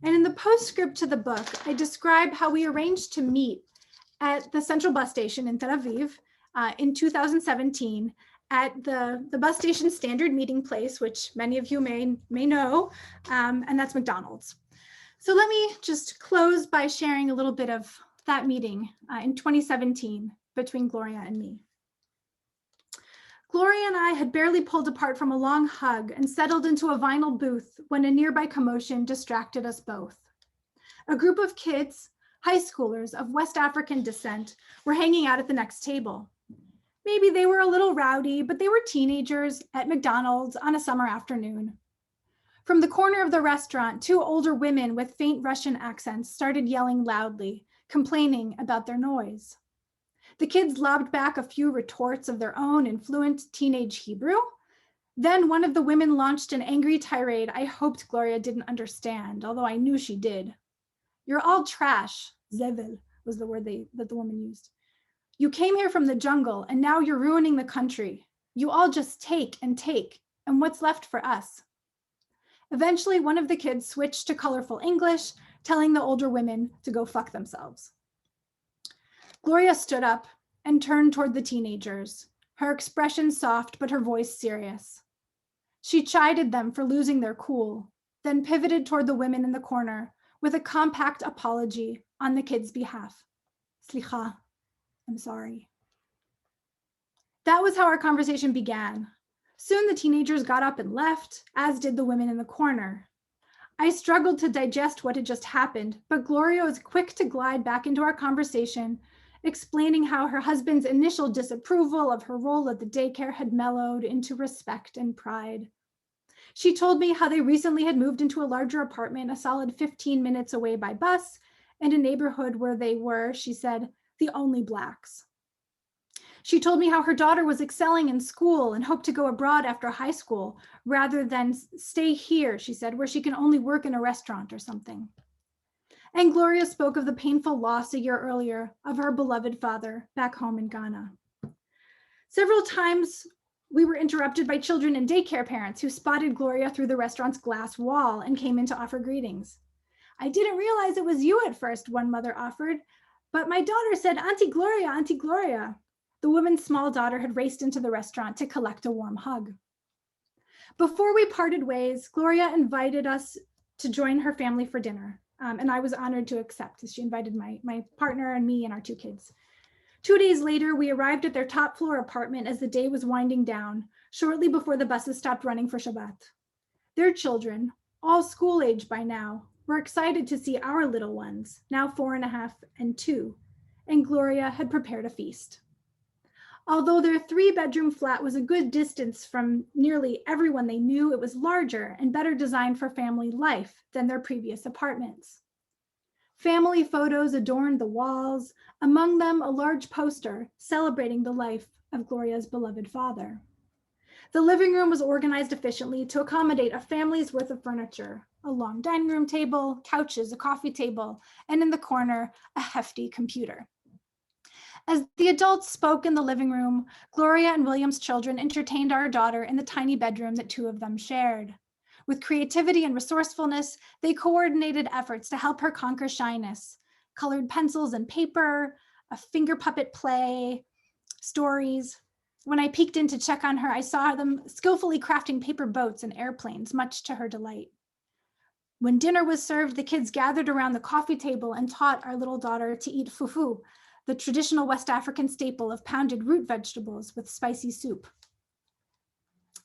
Speaker 2: And in the postscript to the book, I describe how we arranged to meet at the central bus station in Tel Aviv in 2017 at the bus station standard meeting place, which many of you may know, and that's McDonald's. So let me just close by sharing a little bit of that meeting in 2017 between Gloria and me. Gloria and I had barely pulled apart from a long hug and settled into a vinyl booth when a nearby commotion distracted us both. A group of kids, high schoolers of West African descent, were hanging out at the next table. Maybe they were a little rowdy, but they were teenagers at McDonald's on a summer afternoon. From the corner of the restaurant, two older women with faint Russian accents started yelling loudly, complaining about their noise. The kids lobbed back a few retorts of their own in fluent teenage Hebrew. Then one of the women launched an angry tirade I hoped Gloria didn't understand, although I knew she did. "You're all trash," zevel was the word that the woman used. "You came here from the jungle and now you're ruining the country. You all just take, and what's left for us?" Eventually, one of the kids switched to colorful English, telling the older women to go fuck themselves. Gloria stood up and turned toward the teenagers, her expression soft but her voice serious. She chided them for losing their cool, then pivoted toward the women in the corner with a compact apology on the kids' behalf. "Slicha, I'm sorry." That was how our conversation began. Soon the teenagers got up and left, as did the women in the corner. I struggled to digest what had just happened, but Gloria was quick to glide back into our conversation, explaining how her husband's initial disapproval of her role at the daycare had mellowed into respect and pride. She told me how they recently had moved into a larger apartment a solid 15 minutes away by bus, in a neighborhood where they were, she said, the only Blacks. She told me how her daughter was excelling in school and hoped to go abroad after high school, rather than stay here, she said, where she can only work in a restaurant or something. And Gloria spoke of the painful loss a year earlier of her beloved father back home in Ghana. Several times we were interrupted by children and daycare parents who spotted Gloria through the restaurant's glass wall and came in to offer greetings. "I didn't realize it was you at first," one mother offered, "but my daughter said, 'Auntie Gloria, Auntie Gloria.'" The woman's small daughter had raced into the restaurant to collect a warm hug. Before we parted ways, Gloria invited us to join her family for dinner. And I was honored to accept, as she invited my partner and me and our two kids. 2 days later, we arrived at their top floor apartment as the day was winding down, shortly before the buses stopped running for Shabbat. Their children, all school age by now, were excited to see our little ones, now 4.5 and 2, and Gloria had prepared a feast. Although their 3-bedroom flat was a good distance from nearly everyone they knew, it was larger and better designed for family life than their previous apartments. Family photos adorned the walls, among them a large poster celebrating the life of Gloria's beloved father. The living room was organized efficiently to accommodate a family's worth of furniture: a long dining room table, couches, a coffee table, and in the corner, a hefty computer. As the adults spoke in the living room, Gloria and William's children entertained our daughter in the tiny bedroom that two of them shared. With creativity and resourcefulness, they coordinated efforts to help her conquer shyness: colored pencils and paper, a finger puppet play, stories. When I peeked in to check on her, I saw them skillfully crafting paper boats and airplanes, much to her delight. When dinner was served, the kids gathered around the coffee table and taught our little daughter to eat fufu, the traditional West African staple of pounded root vegetables with spicy soup.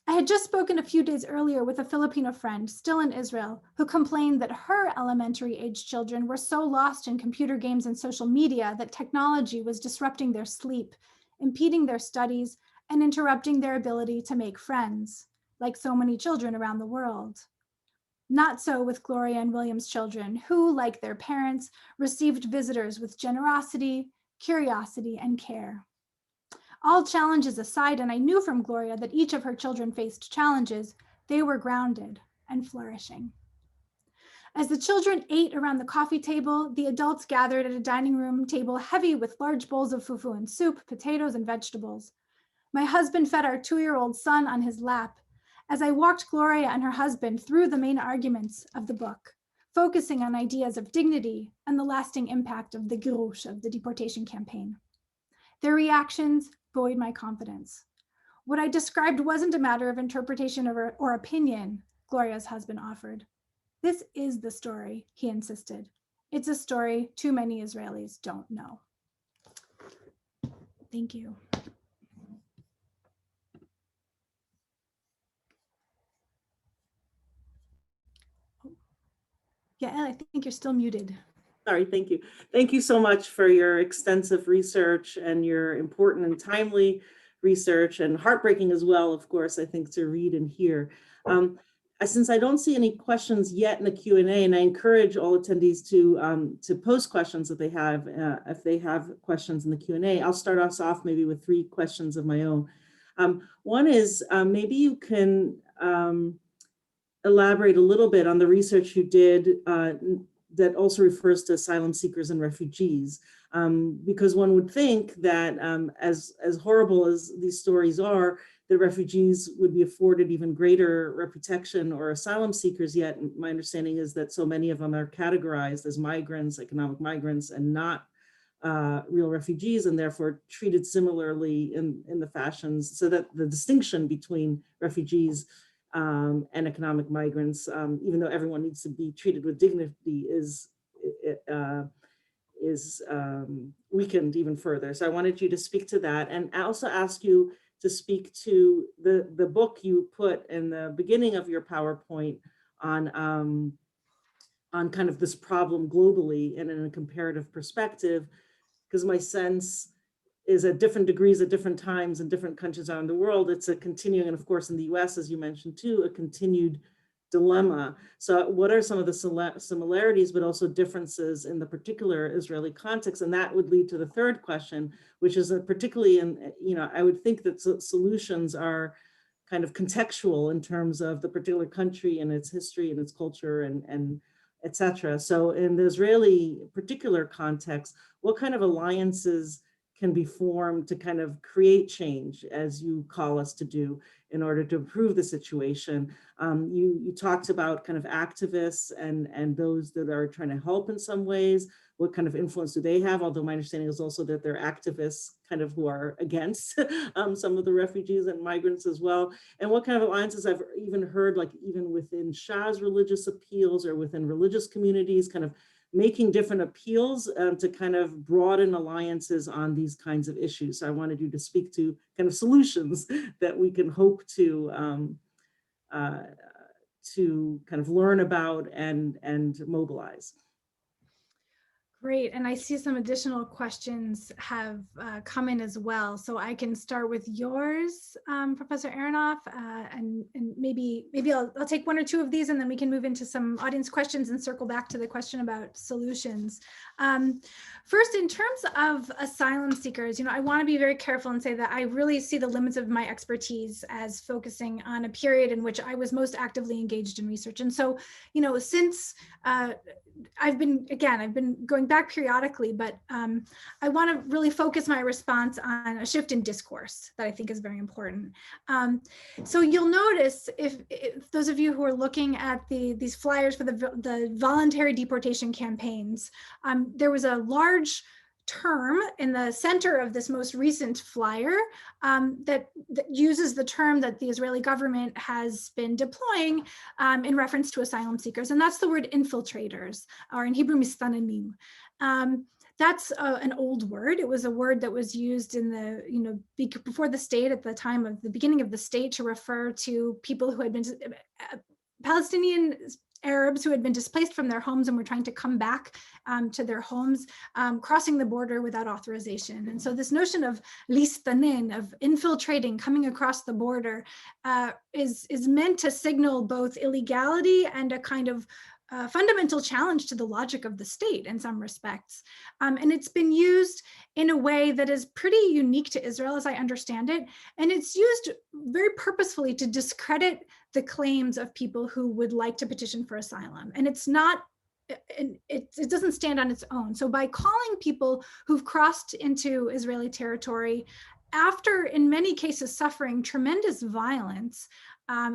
Speaker 2: I had just spoken a few days earlier with a Filipino friend, still in Israel, who complained that her elementary-age children were so lost in computer games and social media that technology was disrupting their sleep, impeding their studies, and interrupting their ability to make friends, like so many children around the world. Not so with Gloria and William's children, who, like their parents, received visitors with generosity, curiosity, and care. All challenges aside, and I knew from Gloria that each of her children faced challenges, they were grounded and flourishing. As the children ate around the coffee table, the adults gathered at a dining room table heavy with large bowls of fufu and soup, potatoes, and vegetables. My husband fed our 2-year-old son on his lap as I walked Gloria and her husband through the main arguments of the book: focusing on ideas of dignity and the lasting impact of the Gerush, of the deportation campaign. Their reactions buoyed my confidence. What I described wasn't a matter of interpretation or opinion, Gloria's husband offered. This is the story, he insisted. It's a story too many Israelis don't know. Thank you. Yeah, I think you're still muted.
Speaker 1: Sorry, thank you. Thank you so much for your extensive research and your important and timely research, and heartbreaking as well, of course, I think, to read and hear. Since I don't see any questions yet in the Q&A, and I encourage all attendees to post questions if they have questions in the Q&A, I'll start us off maybe with 3 questions of my own. One is maybe you can elaborate a little bit on the research you did that also refers to asylum seekers and refugees, because one would think that as horrible as these stories are, the refugees would be afforded even greater protection, or asylum seekers, yet my understanding is that so many of them are categorized as migrants, economic migrants, and not real refugees, and therefore treated similarly in the fashions, so that the distinction between refugees and economic migrants, even though everyone needs to be treated with dignity, is weakened even further. So I wanted you to speak to that, and I also ask you to speak to the book you put in the beginning of your PowerPoint on kind of this problem globally and in a comparative perspective, because my sense is at different degrees at different times in different countries around the world, it's a continuing, and of course in the US, as you mentioned too, a continued dilemma. So what are some of the similarities, but also differences in the particular Israeli context? And that would lead to the third question, which is particularly in, I would think that solutions are kind of contextual in terms of the particular country and its history and its culture and et cetera. So in the Israeli particular context, what kind of alliances can be formed to kind of create change, as you call us to do, in order to improve the situation? You talked about kind of activists and those that are trying to help in some ways. What kind of influence do they have? Although my understanding is also that they're activists kind of who are against some of the refugees and migrants as well. And what kind of alliances I've even heard, like even within Shah's religious appeals or within religious communities, kind of making different appeals to kind of broaden alliances on these kinds of issues. So I wanted you to speak to kind of solutions that we can hope to kind of learn about and mobilize.
Speaker 2: Great, and I see some additional questions have come in as well. So I can start with yours, Professor Aronoff, and maybe I'll take 1 or 2 of these, and then we can move into some audience questions and circle back to the question about solutions. First, in terms of asylum seekers, I want to be very careful and say that I really see the limits of my expertise as focusing on a period in which I was most actively engaged in research. And so, since I've been going back periodically, but I want to really focus my response on a shift in discourse that I think is very important. So you'll notice, if those of you who are looking at these flyers for the voluntary deportation campaigns, there was a large term in the center of this most recent flyer that uses the term that the Israeli government has been deploying in reference to asylum seekers, and that's the word infiltrators, or in Hebrew, mistanenim. That's an old word. It was a word that was used in the, before the state, at the time of the beginning of the state, to refer to people who had been Palestinian Arabs who had been displaced from their homes and were trying to come back to their homes, crossing the border without authorization. And so this notion of listanin, of infiltrating, coming across the border, is meant to signal both illegality and a kind of fundamental challenge to the logic of the state in some respects. And it's been used in a way that is pretty unique to Israel, as I understand it. And it's used very purposefully to discredit the claims of people who would like to petition for asylum. And it's not, it doesn't stand on its own. So by calling people who've crossed into Israeli territory after, in many cases, suffering tremendous violence,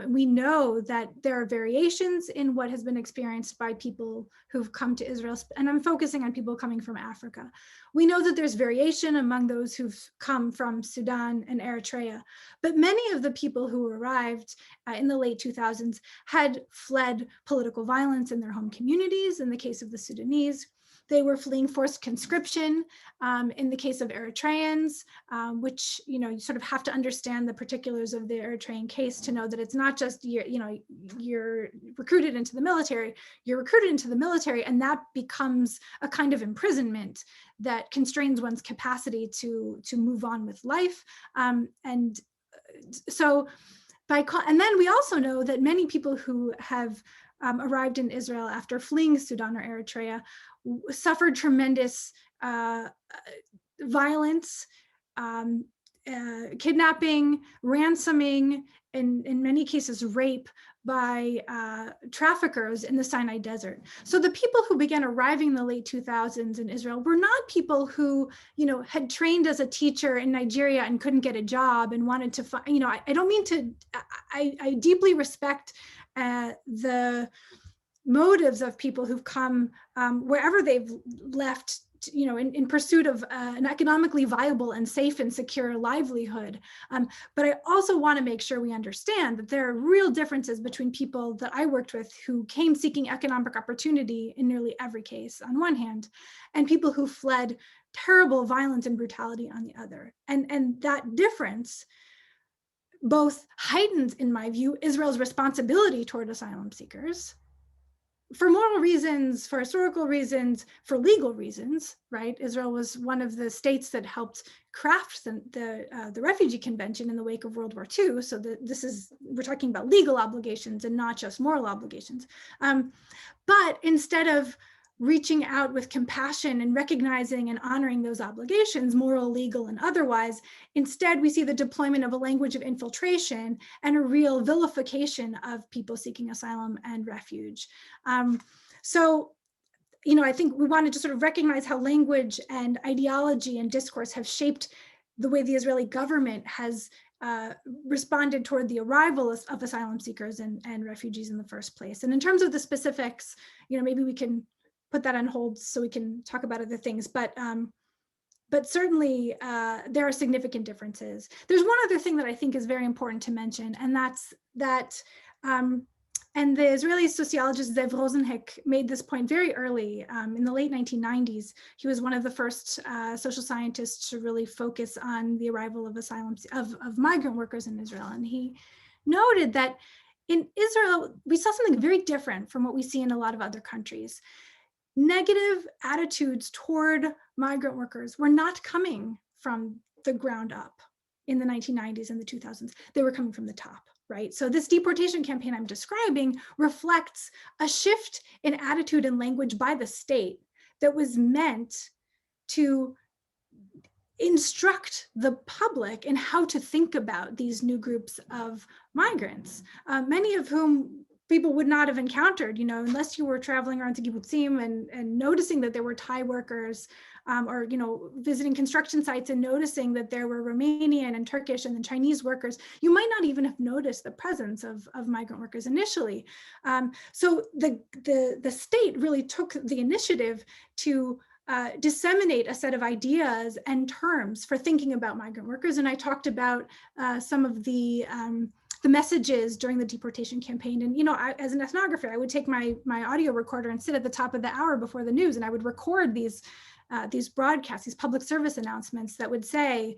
Speaker 2: we know that there are variations in what has been experienced by people who've come to Israel, and I'm focusing on people coming from Africa. We know that there's variation among those who've come from Sudan and Eritrea, but many of the people who arrived in the late 2000s had fled political violence in their home communities. In the case of the Sudanese, they were fleeing forced conscription. In the case of Eritreans, which, you sort of have to understand the particulars of the Eritrean case to know that it's not just you're recruited into the military, you're recruited into the military, and that becomes a kind of imprisonment that constrains one's capacity to move on with life. And then we also know that many people who have arrived in Israel after fleeing Sudan or Eritrea suffered tremendous violence, kidnapping, ransoming, and in many cases rape by traffickers in the Sinai Desert. So the people who began arriving in the late 2000s in Israel were not people who, had trained as a teacher in Nigeria and couldn't get a job and wanted to find, I don't mean to, I deeply respect the motives of people who've come wherever they've left, in pursuit of an economically viable and safe and secure livelihood. But I also want to make sure we understand that there are real differences between people that I worked with who came seeking economic opportunity in nearly every case on one hand, and people who fled terrible violence and brutality on the other. And that difference both heightens, in my view, Israel's responsibility toward asylum seekers, for moral reasons, for historical reasons, for legal reasons, right? Israel was one of the states that helped craft the Refugee Convention in the wake of World War II. So we're talking about legal obligations and not just moral obligations. But instead of reaching out with compassion and recognizing and honoring those obligations, moral, legal, and otherwise, instead we see the deployment of a language of infiltration and a real vilification of people seeking asylum and refuge. So, I think we wanted to sort of recognize how language and ideology and discourse have shaped the way the Israeli government has responded toward the arrival of asylum seekers and refugees in the first place. And in terms of the specifics, maybe we can put that on hold so we can talk about other things, but certainly there are significant differences. There's one other thing that I think is very important to mention, and that's that, and the Israeli sociologist Zev Rosenheck made this point very early in the late 1990s. He was one of the first social scientists to really focus on the arrival of of migrant workers in Israel, and he noted that in Israel, we saw something very different from what we see in a lot of other countries. Negative attitudes toward migrant workers were not coming from the ground up in the 1990s and the 2000s. They were coming from the top, right? So this deportation campaign I'm describing reflects a shift in attitude and language by the state that was meant to instruct the public in how to think about these new groups of migrants, many of whom people would not have encountered, unless you were traveling around to kibbutzim and noticing that there were Thai workers, or visiting construction sites and noticing that there were Romanian and Turkish and then Chinese workers. You might not even have noticed the presence of migrant workers initially. So the state really took the initiative to disseminate a set of ideas and terms for thinking about migrant workers. And I talked about some of the messages during the deportation campaign. And, as an ethnographer, I would take my audio recorder and sit at the top of the hour before the news, and I would record these broadcasts, these public service announcements that would say,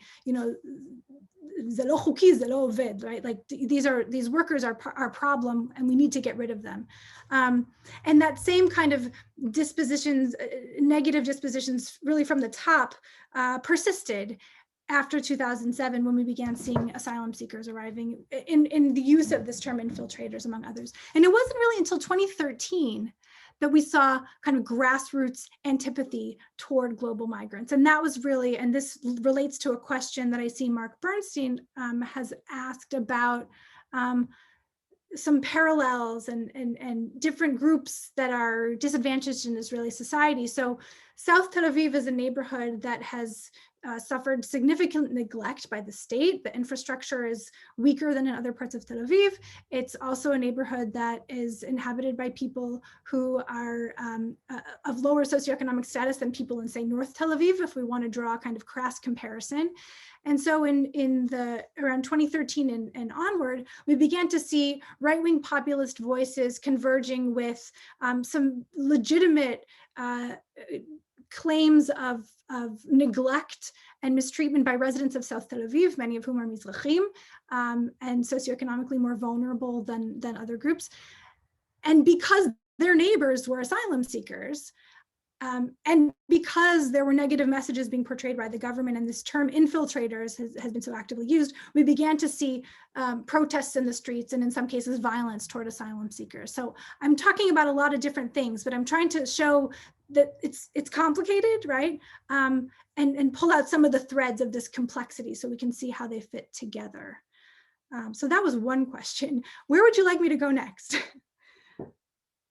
Speaker 2: זה לא חוקי, זה לא עובד, right? Like these workers are our problem and we need to get rid of them. And that same kind of dispositions, negative dispositions really from the top persisted after 2007, when we began seeing asylum seekers arriving in the use of this term infiltrators, among others. And it wasn't really until 2013 that we saw kind of grassroots antipathy toward global migrants. And that was really, and this relates to a question that I see Mark Bernstein has asked about some parallels and different groups that are disadvantaged in Israeli society. So South Tel Aviv is a neighborhood that has suffered significant neglect by the state. The infrastructure is weaker than in other parts of Tel Aviv. It's also a neighborhood that is inhabited by people who are of lower socioeconomic status than people in, say, North Tel Aviv, if we want to draw a kind of crass comparison. And so in the around 2013 and onward, we began to see right-wing populist voices converging with some legitimate claims of neglect and mistreatment by residents of South Tel Aviv, many of whom are Mizrahim, and socioeconomically more vulnerable than other groups. And because their neighbors were asylum seekers, and because there were negative messages being portrayed by the government, and this term infiltrators has been so actively used, we began to see protests in the streets, and in some cases violence toward asylum seekers. So I'm talking about a lot of different things, but I'm trying to show that it's complicated, right? And pull out some of the threads of this complexity so we can see how they fit together. So that was one question. Where would you like me to go next?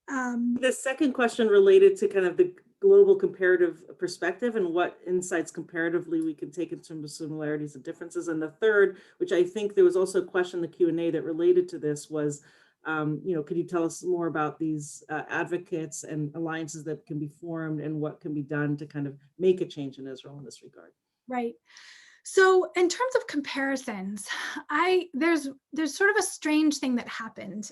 Speaker 1: The second question related to kind of the global comparative perspective and what insights comparatively we can take in terms of similarities and differences. And the third, which I think there was also a question in the Q&A that related to this, was, could you tell us more about these advocates and alliances that can be formed and what can be done to kind of make a change in Israel in this regard?
Speaker 2: Right. So in terms of comparisons, there's sort of a strange thing that happened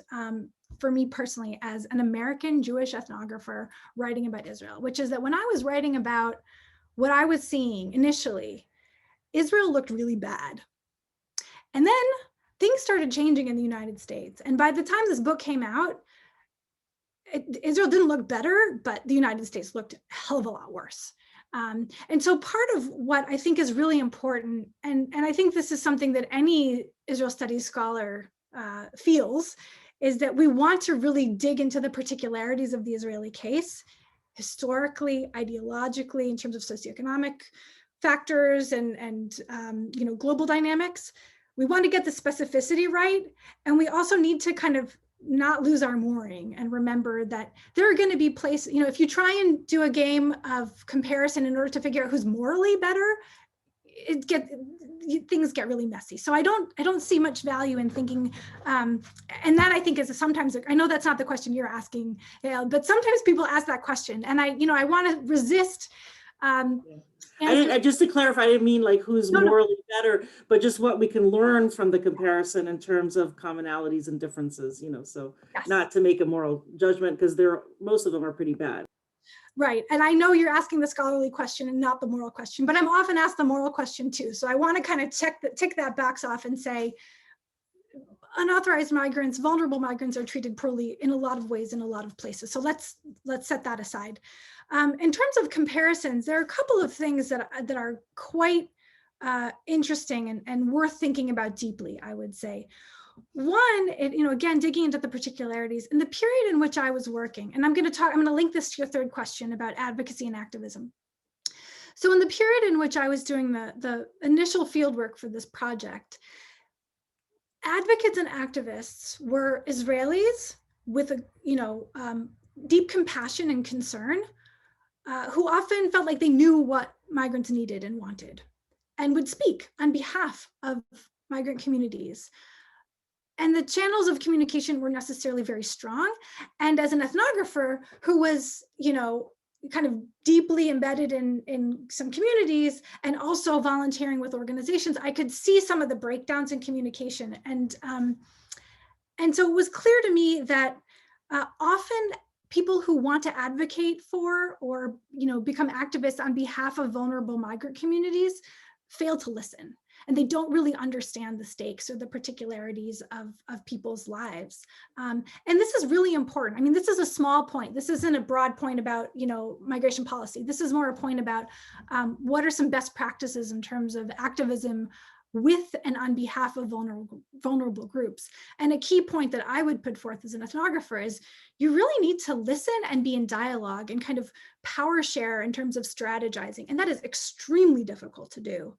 Speaker 2: for me personally as an American Jewish ethnographer writing about Israel, which is that when I was writing about what I was seeing initially, Israel looked really bad. And then things started changing in the United States. And by the time this book came out, Israel didn't look better, but the United States looked a hell of a lot worse. And so part of what I think is really important, and I think this is something that any Israel studies scholar feels, is that we want to really dig into the particularities of the Israeli case, historically, ideologically, in terms of socioeconomic factors and global dynamics. We want to get the specificity right, and we also need to kind of not lose our mooring and remember that there are going to be places, if you try and do a game of comparison in order to figure out who's morally better, things get really messy. So I don't see much value in thinking, and that I think is sometimes, I know that's not the question you're asking, but sometimes people ask that question, and I want to resist.
Speaker 1: Just to clarify, I didn't mean like who's morally better, but just what we can learn from the comparison in terms of commonalities and differences, so yes. Not to make a moral judgment, because most of them are pretty bad.
Speaker 2: Right, and I know you're asking the scholarly question and not the moral question, but I'm often asked the moral question too. So I want to kind of tick that box off and say, unauthorized migrants, vulnerable migrants are treated poorly in a lot of ways in a lot of places. So let's set that aside. In terms of comparisons, there are a couple of things that are quite interesting and worth thinking about deeply, I would say. One, again, digging into the particularities in the period in which I was working, and I'm going to link this to your third question about advocacy and activism. So in the period in which I was doing the initial field work for this project, advocates and activists were Israelis with a deep compassion and concern, who often felt like they knew what migrants needed and wanted, and would speak on behalf of migrant communities. And the channels of communication were necessarily very strong. And as an ethnographer who was, kind of deeply embedded in some communities and also volunteering with organizations, I could see some of the breakdowns in communication. And so it was clear to me that often people who want to advocate for or become activists on behalf of vulnerable migrant communities fail to listen. And they don't really understand the stakes or the particularities of people's lives. And this is really important. I mean, this is a small point. This isn't a broad point about, migration policy. This is more a point about what are some best practices in terms of activism with and on behalf of vulnerable groups. And a key point that I would put forth as an ethnographer is you really need to listen and be in dialogue and kind of power share in terms of strategizing. And that is extremely difficult to do.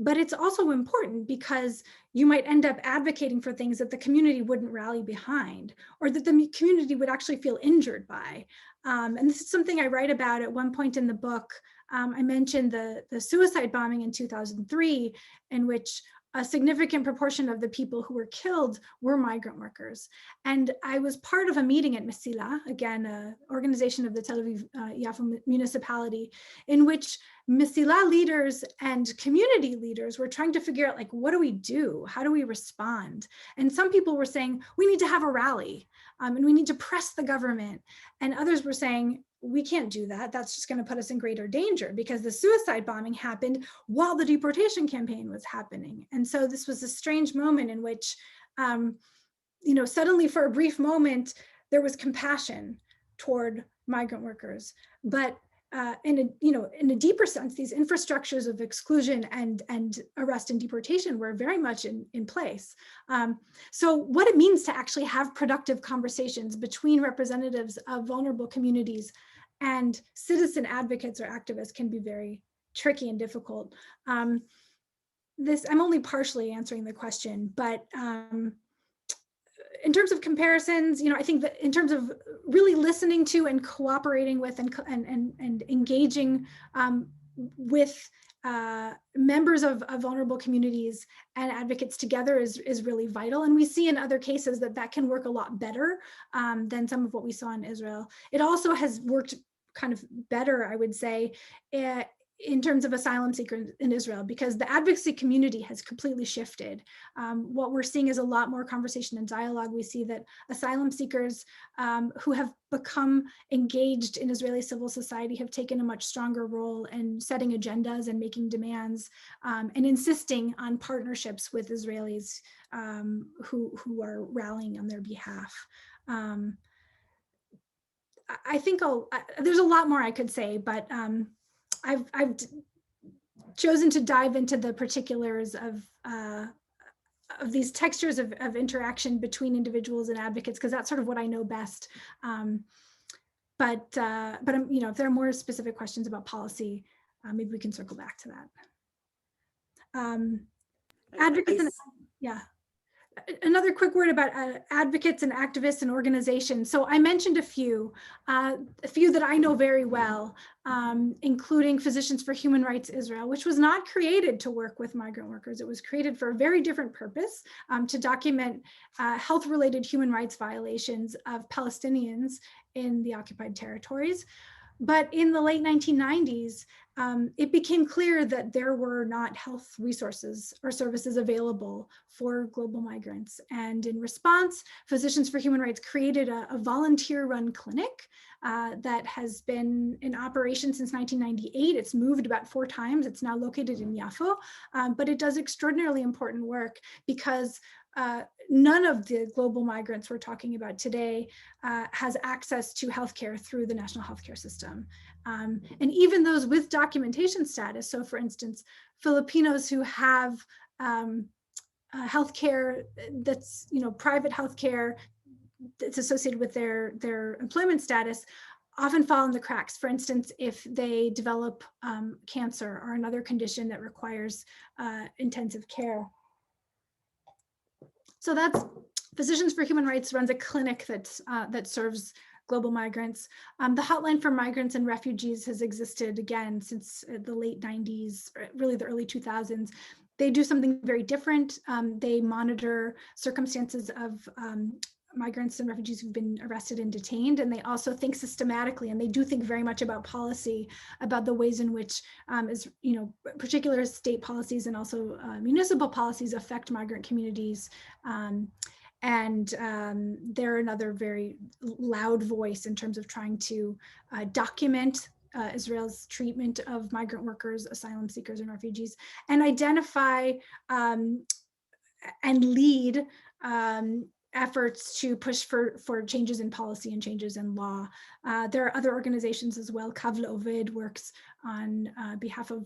Speaker 2: But it's also important because you might end up advocating for things that the community wouldn't rally behind, or that the community would actually feel injured by. And this is something I write about at one point in the book, I mentioned the suicide bombing in 2003, in which a significant proportion of the people who were killed were migrant workers. And I was part of a meeting at Mesila, again, an organization of the Tel Aviv Yafo municipality, in which Mesila leaders and community leaders were trying to figure out, like, what do we do? How do we respond? And some people were saying, we need to have a rally, and we need to press the government. And others were saying, we can't do that. That's just going to put us in greater danger, because the suicide bombing happened while the deportation campaign was happening. And so this was a strange moment in which, suddenly for a brief moment, there was compassion toward migrant workers. But in a deeper sense, these infrastructures of exclusion and arrest and deportation were very much in place. So what it means to actually have productive conversations between representatives of vulnerable communities and citizen advocates or activists can be very tricky and difficult. I'm only partially answering the question, but in terms of comparisons, I think that in terms of really listening to and cooperating with and engaging with members of vulnerable communities and advocates together is really vital. And we see in other cases that can work a lot better than some of what we saw in Israel. It also has worked kind of better, I would say, in terms of asylum seekers in Israel, because the advocacy community has completely shifted. What we're seeing is a lot more conversation and dialogue. We see that asylum seekers who have become engaged in Israeli civil society have taken a much stronger role in setting agendas and making demands and insisting on partnerships with Israelis who are rallying on their behalf. I think there's a lot more I could say, but I've chosen to dive into the particulars of these textures of interaction between individuals and advocates, because that's sort of what I know best. But if there are more specific questions about policy, maybe we can circle back to that. Advocates and yeah. Another quick word about advocates and activists and organizations. So I mentioned a few that I know very well, including Physicians for Human Rights Israel, which was not created to work with migrant workers. It was created for a very different purpose, to document health-related human rights violations of Palestinians in the occupied territories. But in the late 1990s, it became clear that there were not health resources or services available for global migrants. And in response, Physicians for Human Rights created a volunteer-run clinic that has been in operation since 1998. It's moved about 4 times. It's now located in Yafo, but it does extraordinarily important work, because none of the global migrants we're talking about today has access to healthcare through the national healthcare system. And even those with documentation status, so for instance, Filipinos who have healthcare that's, private healthcare that's associated with their employment status, often fall in the cracks. For instance, if they develop cancer or another condition that requires intensive care. So that's Physicians for Human Rights runs a clinic that serves global migrants. The Hotline for Migrants and Refugees has existed again since the late 90s, really the early 2000s. They do something very different. They monitor circumstances of migrants and refugees who've been arrested and detained, and they also think systematically, and they do think very much about policy, about the ways in which particular state policies and also municipal policies affect migrant communities. They're another very loud voice in terms of trying to document Israel's treatment of migrant workers, asylum seekers, and refugees, and identify and lead efforts to push for changes in policy and changes in law. There are other organizations as well. Kav L'Oved works on behalf of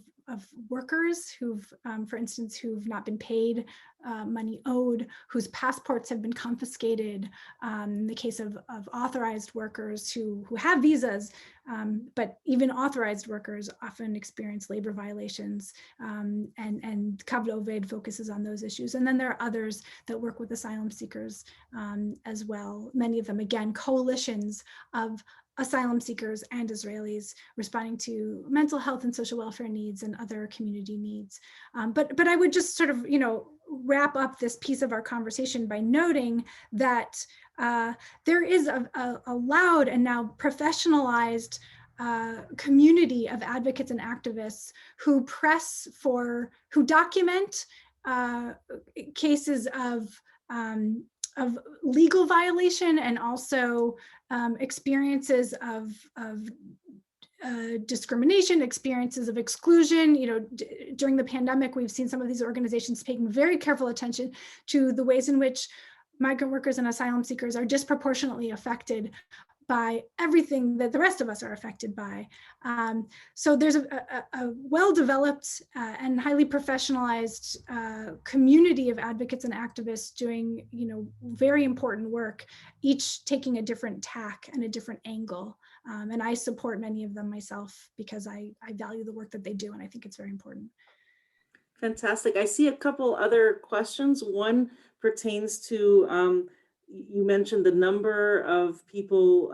Speaker 2: workers who've, for instance, who've not been paid money owed, whose passports have been confiscated. In the case of authorized workers who have visas, but even authorized workers often experience labor violations, and Kav L'Oved focuses on those issues. And then there are others that work with asylum seekers as well. Many of them, again, coalitions of asylum seekers and Israelis, responding to mental health and social welfare needs and other community needs. But I would just sort of, wrap up this piece of our conversation by noting that there is a loud and now professionalized community of advocates and activists who document cases of legal violation and also experiences of discrimination, experiences of exclusion. During the pandemic, we've seen some of these organizations paying very careful attention to the ways in which migrant workers and asylum seekers are disproportionately affected by everything that the rest of us are affected by. So there's a well-developed and highly professionalized community of advocates and activists doing, very important work, each taking a different tack and a different angle. And I support many of them myself because I value the work that they do, and I think it's very important.
Speaker 1: Fantastic. I see a couple other questions. One pertains to, you mentioned the number of people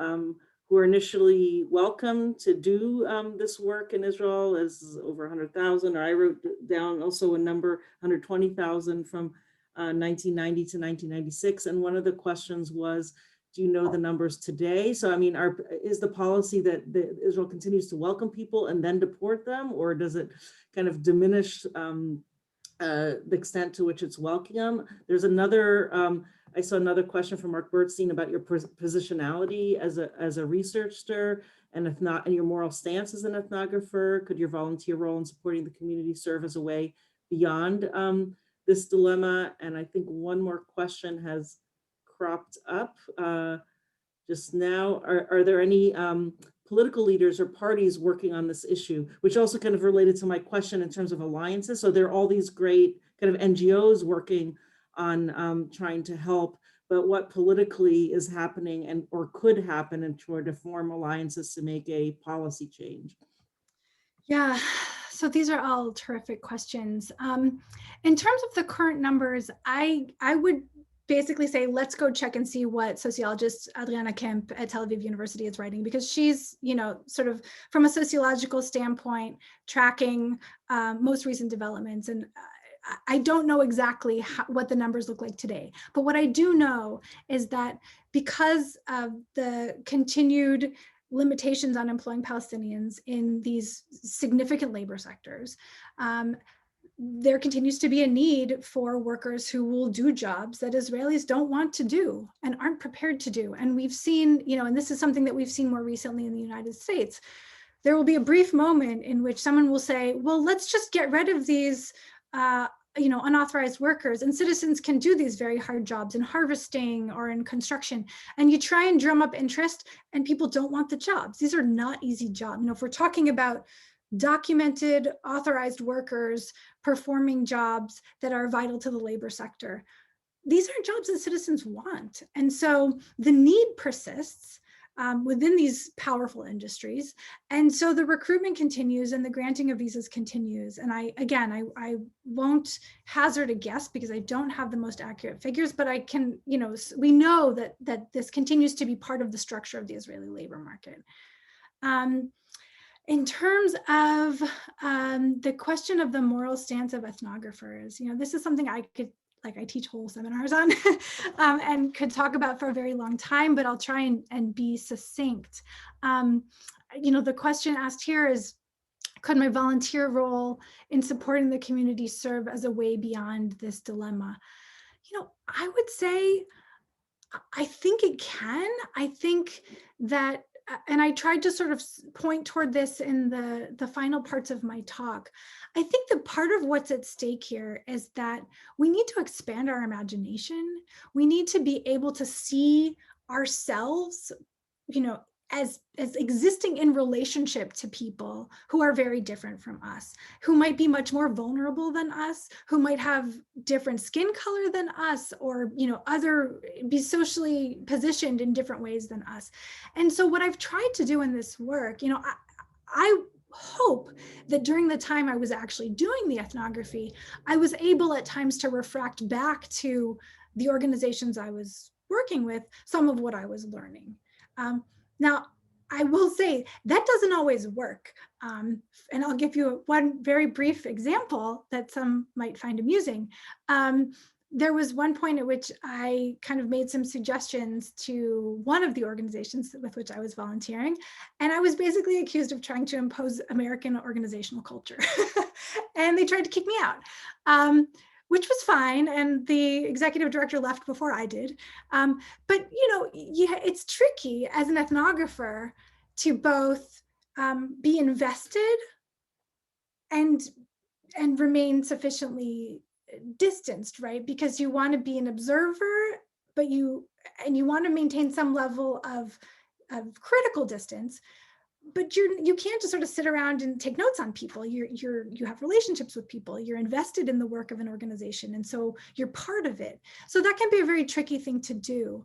Speaker 1: who are initially welcome to do this work in Israel is over 100,000, or I wrote down also a number, 120,000 from 1990 to 1996. And one of the questions was, do you know the numbers today? So, I mean, is the policy that Israel continues to welcome people and then deport them, or does it kind of diminish the extent to which it's welcoming them? There's another, I saw another question from Mark Bertstein about your positionality as a researcher and your moral stance as an ethnographer. Could your volunteer role in supporting the community serve as a way beyond this dilemma? And I think one more question has cropped up just now. Are there any political leaders or parties working on this issue, which also kind of related to my question in terms of alliances? So there are all these great kind of NGOs working on trying to help, but what politically is happening or could happen in order to form alliances to make a policy change?
Speaker 2: Yeah, so these are all terrific questions. In terms of the current numbers, I would basically say, let's go check and see what sociologist Adriana Kemp at Tel Aviv University is writing, because she's, sort of from a sociological standpoint, tracking most recent developments. And I don't know exactly what the numbers look like today, but what I do know is that because of the continued limitations on employing Palestinians in these significant labor sectors, there continues to be a need for workers who will do jobs that Israelis don't want to do and aren't prepared to do. And we've seen, and this is something that we've seen more recently in the United States. There will be a brief moment in which someone will say, well, let's just get rid of these unauthorized workers, and citizens can do these very hard jobs in harvesting or in construction. And you try and drum up interest and people don't want the jobs. These are not easy jobs. If we're talking about documented, authorized workers performing jobs that are vital to the labor sector, these are jobs that citizens want. And so the need persists within these powerful industries. And so the recruitment continues and the granting of visas continues. And I won't hazard a guess because I don't have the most accurate figures, but I can, we know that this continues to be part of the structure of the Israeli labor market. In terms of the question of the moral stance of ethnographers, this is something I teach whole seminars on and could talk about for a very long time, but I'll try and be succinct. The question asked here is, could my volunteer role in supporting the community serve as a way beyond this dilemma? I would say, I think it can. I think that, and I tried to sort of point toward this in the final parts of my talk. I think that part of what's at stake here is that we need to expand our imagination. We need to be able to see ourselves, as existing in relationship to people who are very different from us, who might be much more vulnerable than us, who might have different skin color than us, or be socially positioned in different ways than us. And so what I've tried to do in this work, I hope that during the time I was actually doing the ethnography, I was able at times to refract back to the organizations I was working with some of what I was learning. Now, I will say that doesn't always work. And I'll give you one very brief example that some might find amusing. There was one point at which I kind of made some suggestions to one of the organizations with which I was volunteering, and I was basically accused of trying to impose American organizational culture. And they tried to kick me out, which was fine. And the executive director left before I did. But yeah, it's tricky as an ethnographer to both be invested and remain sufficiently distanced, right? Because you want to be an observer, but you want to maintain some level of critical distance, but you can't just sort of sit around and take notes on people. You have relationships with people. You're invested in the work of an organization, and so you're part of it. So that can be a very tricky thing to do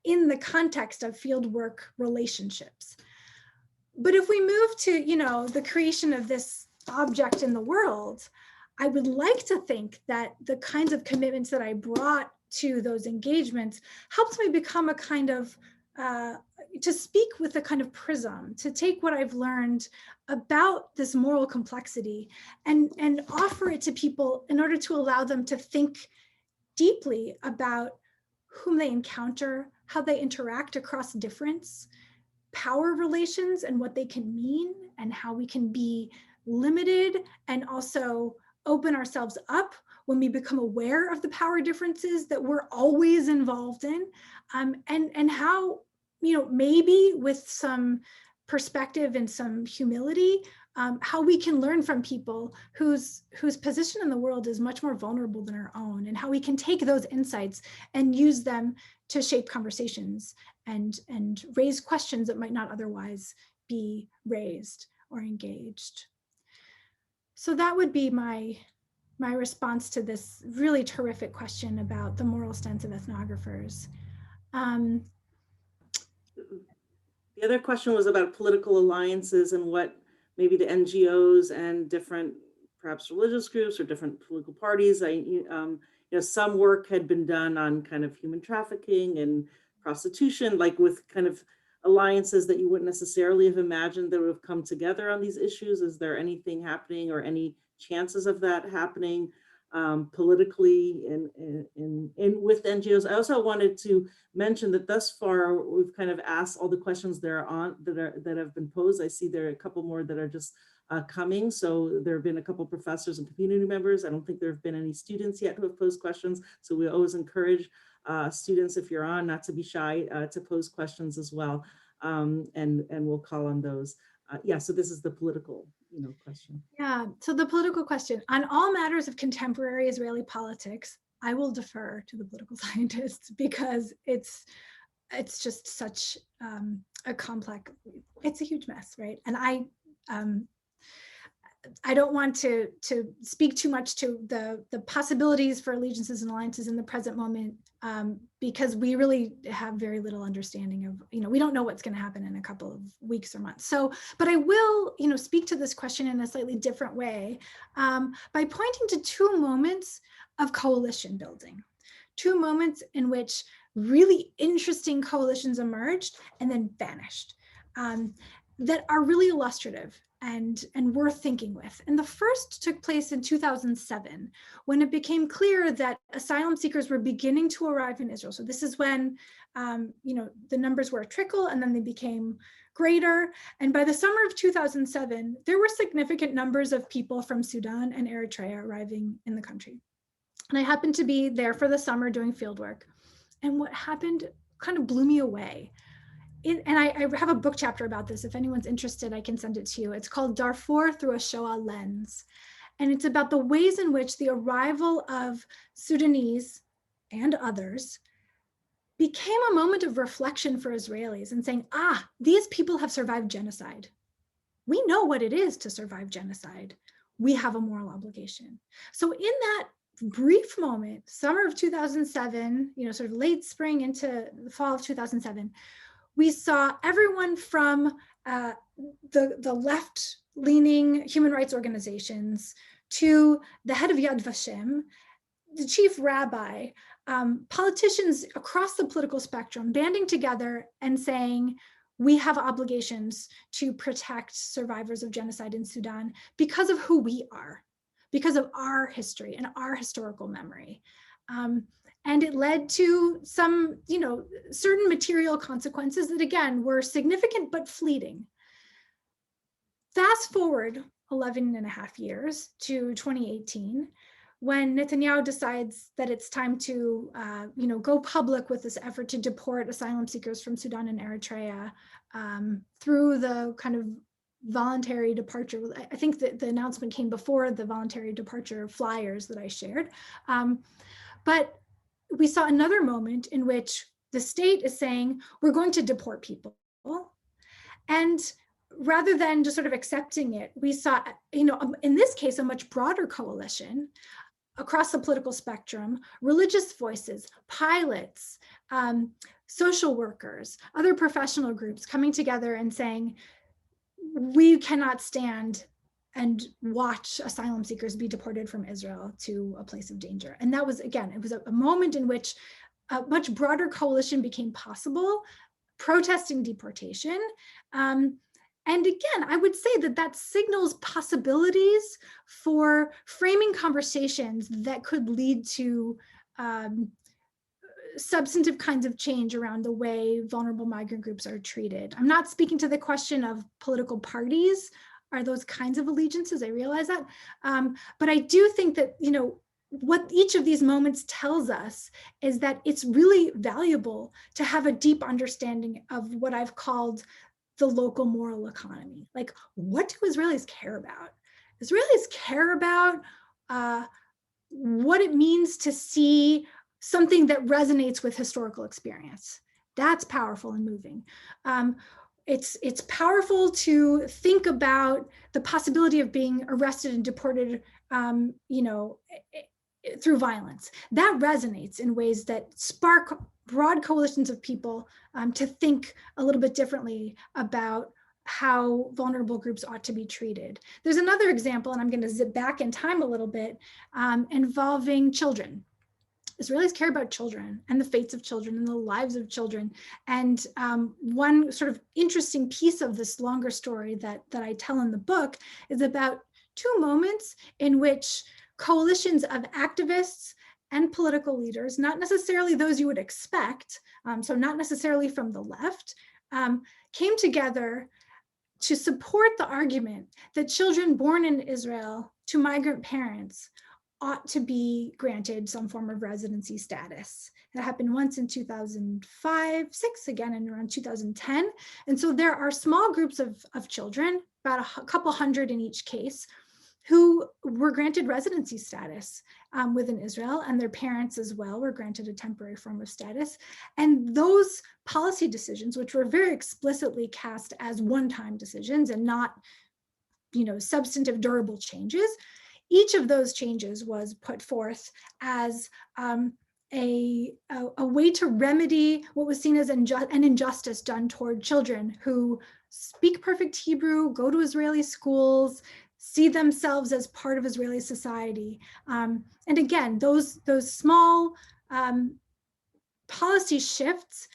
Speaker 2: in the context of fieldwork relationships. But if we move to the creation of this object in the world, I would like to think that the kinds of commitments that I brought to those engagements helped me become a kind of, to speak with a kind of prism, to take what I've learned about this moral complexity and offer it to people in order to allow them to think deeply about whom they encounter, how they interact across difference, power relations and what they can mean, and how we can be limited and also open ourselves up when we become aware of the power differences that we're always involved in, and how, maybe with some perspective and some humility, how we can learn from people whose position in the world is much more vulnerable than our own, and how we can take those insights and use them to shape conversations and raise questions that might not otherwise be raised or engaged. So that would be my response to this really terrific question about the moral stance of ethnographers.
Speaker 1: The other question was about political alliances and what maybe the NGOs and different, perhaps religious groups or different political parties. Some work had been done on kind of human trafficking and prostitution, like with kind of alliances that you wouldn't necessarily have imagined that would have come together on these issues. Is there anything happening or any chances of that happening politically with NGOs? I also wanted to mention that thus far we've kind of asked all the questions that have been posed. I see there are a couple more that are just coming. So there have been a couple of professors and community members. I don't think there have been any students yet who have posed questions. So we always encourage students, if you're on, not to be shy to pose questions as well. And we'll call on those. So this is the political question.
Speaker 2: Yeah, so the political question. On all matters of contemporary Israeli politics, I will defer to the political scientists because it's just such a complex, it's a huge mess, right? And I don't want to speak too much to the possibilities for allegiances and alliances in the present moment, because we really have very little understanding of, we don't know what's going to happen in a couple of weeks or months. So, but I will, speak to this question in a slightly different way by pointing to two moments of coalition building, two moments in which really interesting coalitions emerged and then vanished, that are really illustrative and worth thinking with. And the first took place in 2007, when it became clear that asylum seekers were beginning to arrive in Israel. So this is when, the numbers were a trickle and then they became greater. And by the summer of 2007, there were significant numbers of people from Sudan and Eritrea arriving in the country. And I happened to be there for the summer doing fieldwork. And what happened kind of blew me away. And I have a book chapter about this. If anyone's interested, I can send it to you. It's called Darfur Through a Shoah Lens. And it's about the ways in which the arrival of Sudanese and others became a moment of reflection for Israelis and saying, these people have survived genocide. We know what it is to survive genocide. We have a moral obligation. So in that brief moment, summer of 2007, sort of late spring into the fall of 2007, we saw everyone from the left-leaning human rights organizations to the head of Yad Vashem, the chief rabbi, politicians across the political spectrum banding together and saying, we have obligations to protect survivors of genocide in Sudan because of who we are, because of our history and our historical memory. And it led to some, certain material consequences that, again, were significant but fleeting. Fast forward 11 and a half years to 2018, when Netanyahu decides that it's time to, go public with this effort to deport asylum seekers from Sudan and Eritrea through the kind of voluntary departure. I think that the announcement came before the voluntary departure flyers that I shared. But we saw another moment in which the state is saying, we're going to deport people. And rather than just sort of accepting it, we saw, in this case, a much broader coalition across the political spectrum, religious voices, pilots, social workers, other professional groups coming together and saying, we cannot stand and watch asylum seekers be deported from Israel to a place of danger. And that was, again, it was a moment in which a much broader coalition became possible, protesting deportation. And again, I would say that signals possibilities for framing conversations that could lead to substantive kinds of change around the way vulnerable migrant groups are treated. I'm not speaking to the question of political parties, are those kinds of allegiances, I realize that. But I do think that, what each of these moments tells us is that it's really valuable to have a deep understanding of what I've called the local moral economy. Like, what do Israelis care about? Israelis care about what it means to see something that resonates with historical experience. That's powerful and moving. It's powerful to think about the possibility of being arrested and deported, through violence. That resonates in ways that spark broad coalitions of people to think a little bit differently about how vulnerable groups ought to be treated. There's another example, and I'm going to zip back in time a little bit, involving children. Israelis care about children and the fates of children and the lives of children. And one sort of interesting piece of this longer story that I tell in the book is about two moments in which coalitions of activists and political leaders, not necessarily those you would expect, so not necessarily from the left, came together to support the argument that children born in Israel to migrant parents ought to be granted some form of residency status. That happened once in 2005, 6, again in around 2010. And so there are small groups of children, about a couple hundred in each case, who were granted residency status within Israel, and their parents as well were granted a temporary form of status. And those policy decisions, which were very explicitly cast as one-time decisions and not, substantive durable changes, each of those changes was put forth as a way to remedy what was seen as an injustice done toward children who speak perfect Hebrew, go to Israeli schools, see themselves as part of Israeli society. And again, those small policy shifts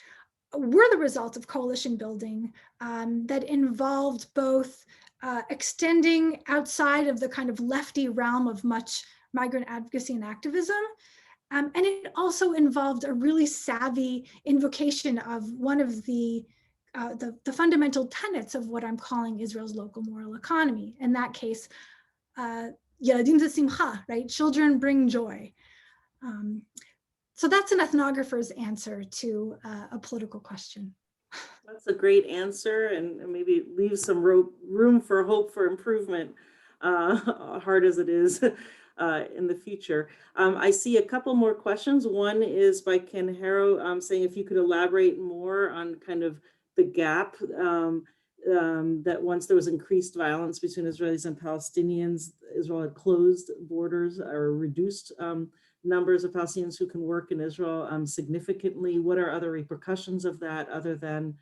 Speaker 2: were the result of coalition building that involved both extending outside of the kind of lefty realm of much migrant advocacy and activism. And it also involved a really savvy invocation of one of the fundamental tenets of what I'm calling Israel's local moral economy. In that case, Yeladim ze simcha, right? Children bring joy. So that's an ethnographer's answer to a political question.
Speaker 1: That's a great answer, and maybe leave some room for hope for improvement, hard as it is in the future. I see a couple more questions. One is by Ken Harrow saying if you could elaborate more on kind of the gap that once there was increased violence between Israelis and Palestinians, Israel had closed borders or reduced numbers of Palestinians who can work in Israel significantly. What are other repercussions of that other than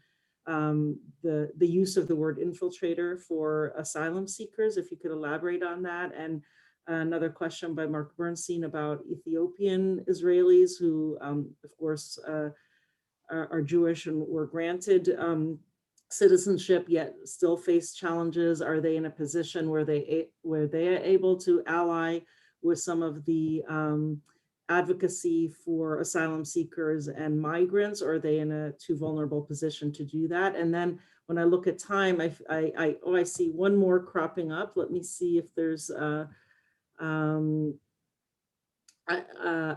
Speaker 1: the use of the word infiltrator for asylum seekers? If you could elaborate on that. And another question by Mark Bernstein about Ethiopian Israelis who, of course, are Jewish and were granted citizenship yet still face challenges? Are they in a position where they are able to ally with some of the advocacy for asylum seekers and migrants, or are they in a too vulnerable position to do that? And then when I look at time, I see one more cropping up. Let me see if there's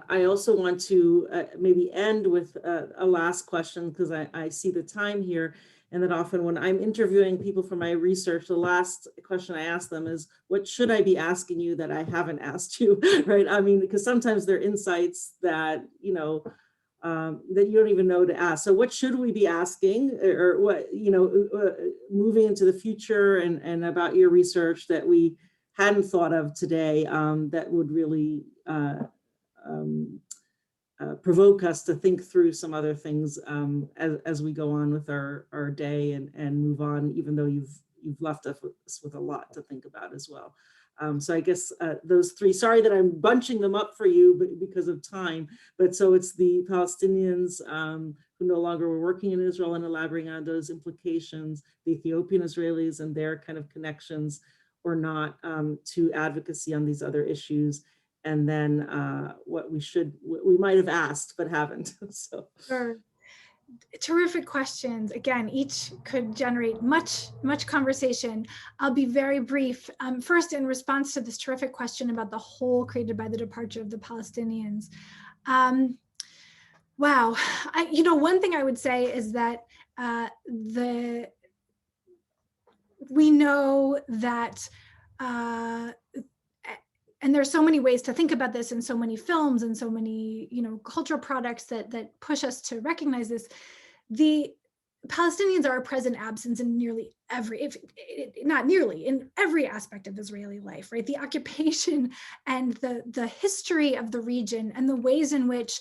Speaker 1: I also want to maybe end with a last question, because I see the time here, and that often when I'm interviewing people for my research, the last question I ask them is, what should I be asking you that I haven't asked you, right? I mean, because sometimes there are insights that, you know, that you don't even know to ask. So what should we be asking, or what, you know, moving into the future, and about your research that we hadn't thought of today, that would really provoke us to think through some other things as we go on with our day and move on, even though you've left us with a lot to think about as well. So I guess those three, sorry that I'm bunching them up for you, but because of time, but so it's the Palestinians who no longer were working in Israel and elaborating on those implications, the Ethiopian Israelis and their kind of connections or not to advocacy on these other issues, and then what we might have asked but haven't. So.
Speaker 2: Sure. Terrific questions. Again, each could generate much conversation. I'll be very brief. First, in response to this terrific question about the hole created by the departure of the Palestinians. Wow. One thing I would say is that we know that and there's so many ways to think about this, and so many films and so many, cultural products that push us to recognize this. The Palestinians are a present absence in nearly every, not nearly, in every aspect of Israeli life, right? The occupation and the history of the region and the ways in which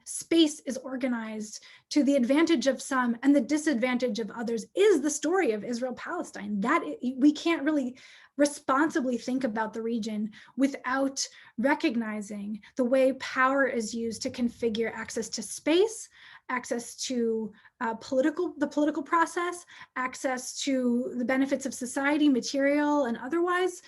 Speaker 2: space is organized to the advantage of some and the disadvantage of others is the story of Israel-Palestine. That we can't really responsibly think about the region without recognizing the way power is used to configure access to space, access to the political process, access to the benefits of society, material and otherwise.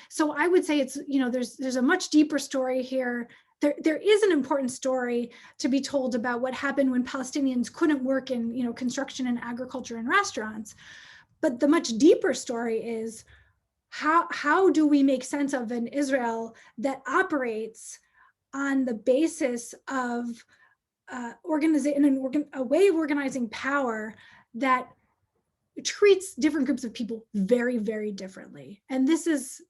Speaker 2: So I would say it's, there's a much deeper story here. There is an important story to be told about what happened when Palestinians couldn't work in, construction and agriculture and restaurants. But the much deeper story is how do we make sense of an Israel that operates on the basis of a way of organizing power that treats different groups of people very, very differently. And this is,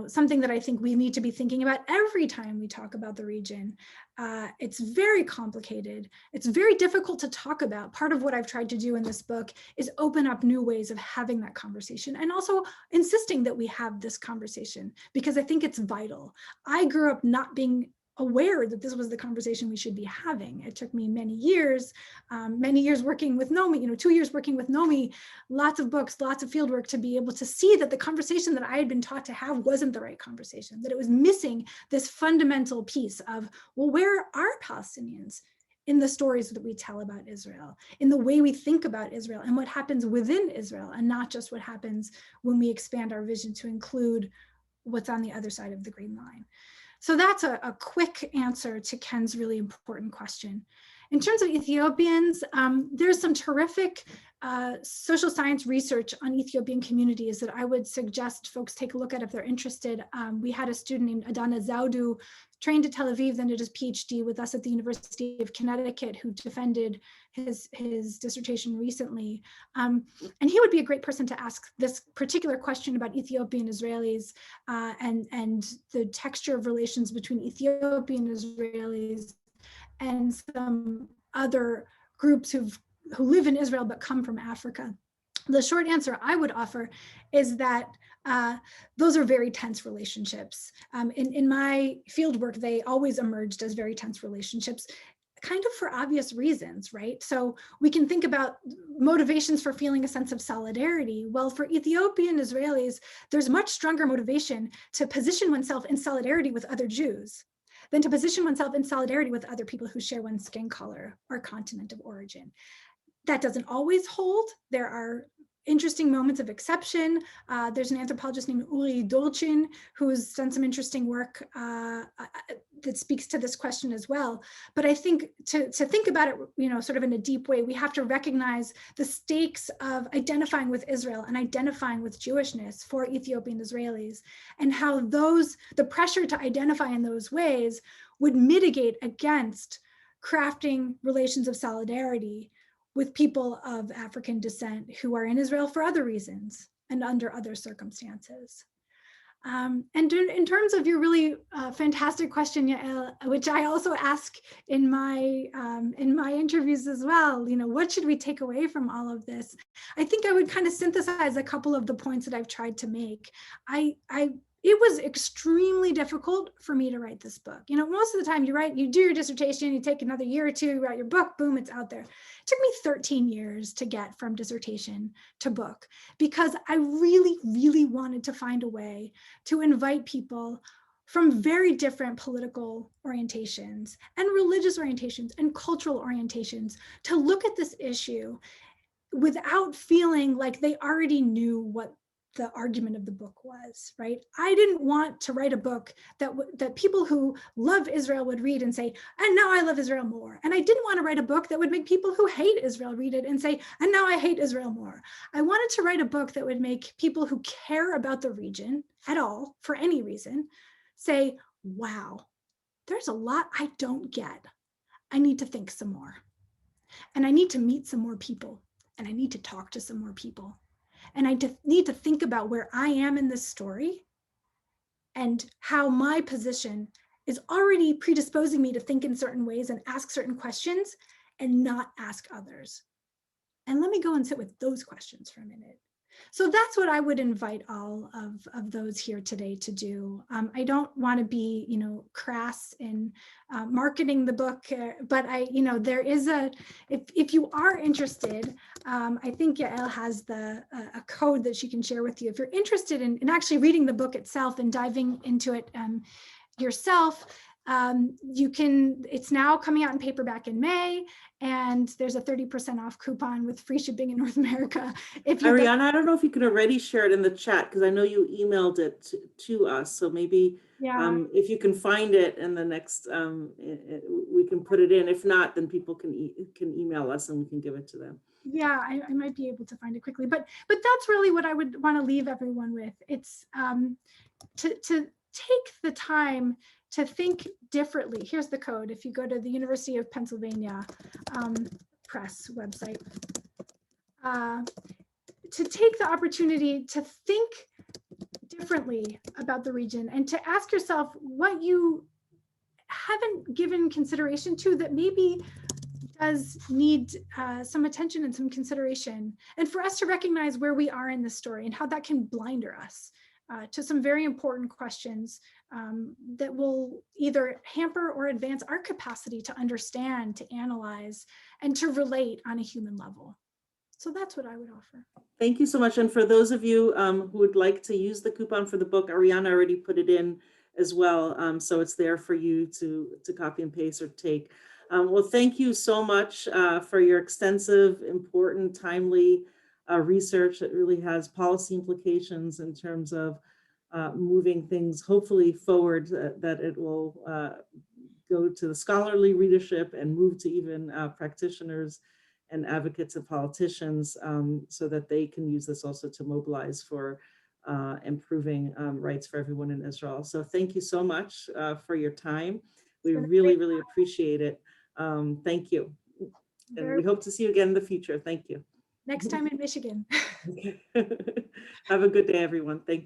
Speaker 2: something that I think we need to be thinking about every time we talk about the region. It's very complicated. It's very difficult to talk about. Part of what I've tried to do in this book is open up new ways of having that conversation, and also insisting that we have this conversation, because I think it's vital. I grew up not being aware that this was the conversation we should be having. It took me many years working with Nomi, 2 years working with Nomi, lots of books, lots of fieldwork, to be able to see that the conversation that I had been taught to have wasn't the right conversation, that it was missing this fundamental piece of, well, where are Palestinians in the stories that we tell about Israel, in the way we think about Israel and what happens within Israel, and not just what happens when we expand our vision to include what's on the other side of the green line. So that's a quick answer to Ken's really important question. In terms of Ethiopians, there's some terrific social science research on Ethiopian communities that I would suggest folks take a look at if they're interested. We had a student named Adana Zaudu, trained at Tel Aviv, then did his PhD with us at the University of Connecticut, who defended his dissertation recently. And he would be a great person to ask this particular question about Ethiopian Israelis and the texture of relations between Ethiopian Israelis and some other groups who live in Israel but come from Africa. The short answer I would offer is that those are very tense relationships. In my fieldwork, they always emerged as very tense relationships, kind of for obvious reasons, right? So we can think about motivations for feeling a sense of solidarity. Well, for Ethiopian Israelis, there's much stronger motivation to position oneself in solidarity with other Jews than to position oneself in solidarity with other people who share one skin color or continent of origin. That doesn't always hold. There are interesting moments of exception. There's an anthropologist named Uri Dolchin who's done some interesting work that speaks to this question as well. But I think to think about it, sort of in a deep way, we have to recognize the stakes of identifying with Israel and identifying with Jewishness for Ethiopian Israelis, and how the pressure to identify in those ways would mitigate against crafting relations of solidarity with people of African descent who are in Israel for other reasons and under other circumstances. And in terms of your really fantastic question, Yael, which I also ask in my interviews as well, what should we take away from all of this? I think I would kind of synthesize a couple of the points that I've tried to make. It was extremely difficult for me to write this book. Most of the time you do your dissertation, you take another year or two, you write your book, boom, it's out there. It took me 13 years to get from dissertation to book, because I really, really wanted to find a way to invite people from very different political orientations and religious orientations and cultural orientations to look at this issue without feeling like they already knew what the argument of the book was, right? I didn't want to write a book that people who love Israel would read and say, and now I love Israel more. And I didn't want to write a book that would make people who hate Israel read it and say, and now I hate Israel more. I wanted to write a book that would make people who care about the region at all, for any reason, say, wow, there's a lot I don't get. I need to think some more. And I need to meet some more people. And I need to talk to some more people. And I need to think about where I am in this story and how my position is already predisposing me to think in certain ways and ask certain questions and not ask others. And let me go and sit with those questions for a minute. So that's what I would invite all of those here today to do. I don't want to be, crass in marketing the book, but there is if you are interested, I think Yael has a code that she can share with you. If you're interested in actually reading the book itself and diving into it yourself, it's now coming out in paperback in May, and there's a 30% off coupon with free shipping in North America.
Speaker 1: Ariana, I don't know if you could already share it in the chat, because I know you emailed it to us. So maybe if you can find it in the next, we can put it in. If not, then people can email us and we can give it to them.
Speaker 2: Yeah, I might be able to find it quickly, but that's really what I would want to leave everyone with. It's to take the time to think differently. Here's the code. If you go to the University of Pennsylvania Press website, to take the opportunity to think differently about the region and to ask yourself what you haven't given consideration to that maybe does need some attention and some consideration, and for us to recognize where we are in the story and how that can blinder us to some very important questions that will either hamper or advance our capacity to understand, to analyze, and to relate on a human level. So that's what I would offer.
Speaker 1: Thank you so much. And for those of you who would like to use the coupon for the book, Ariana already put it in as well. So it's there for you to copy and paste or take. Well, thank you so much for your extensive, important, timely research that really has policy implications in terms of moving things hopefully forward, that it will go to the scholarly readership and move to even practitioners and advocates and politicians, so that they can use this also to mobilize for improving rights for everyone in Israel. So thank you so much for your time. We really, really appreciate it. Thank you. And we hope to see you again in the future. Thank you.
Speaker 2: Next time in Michigan.
Speaker 1: Have a good day, everyone. Thank you.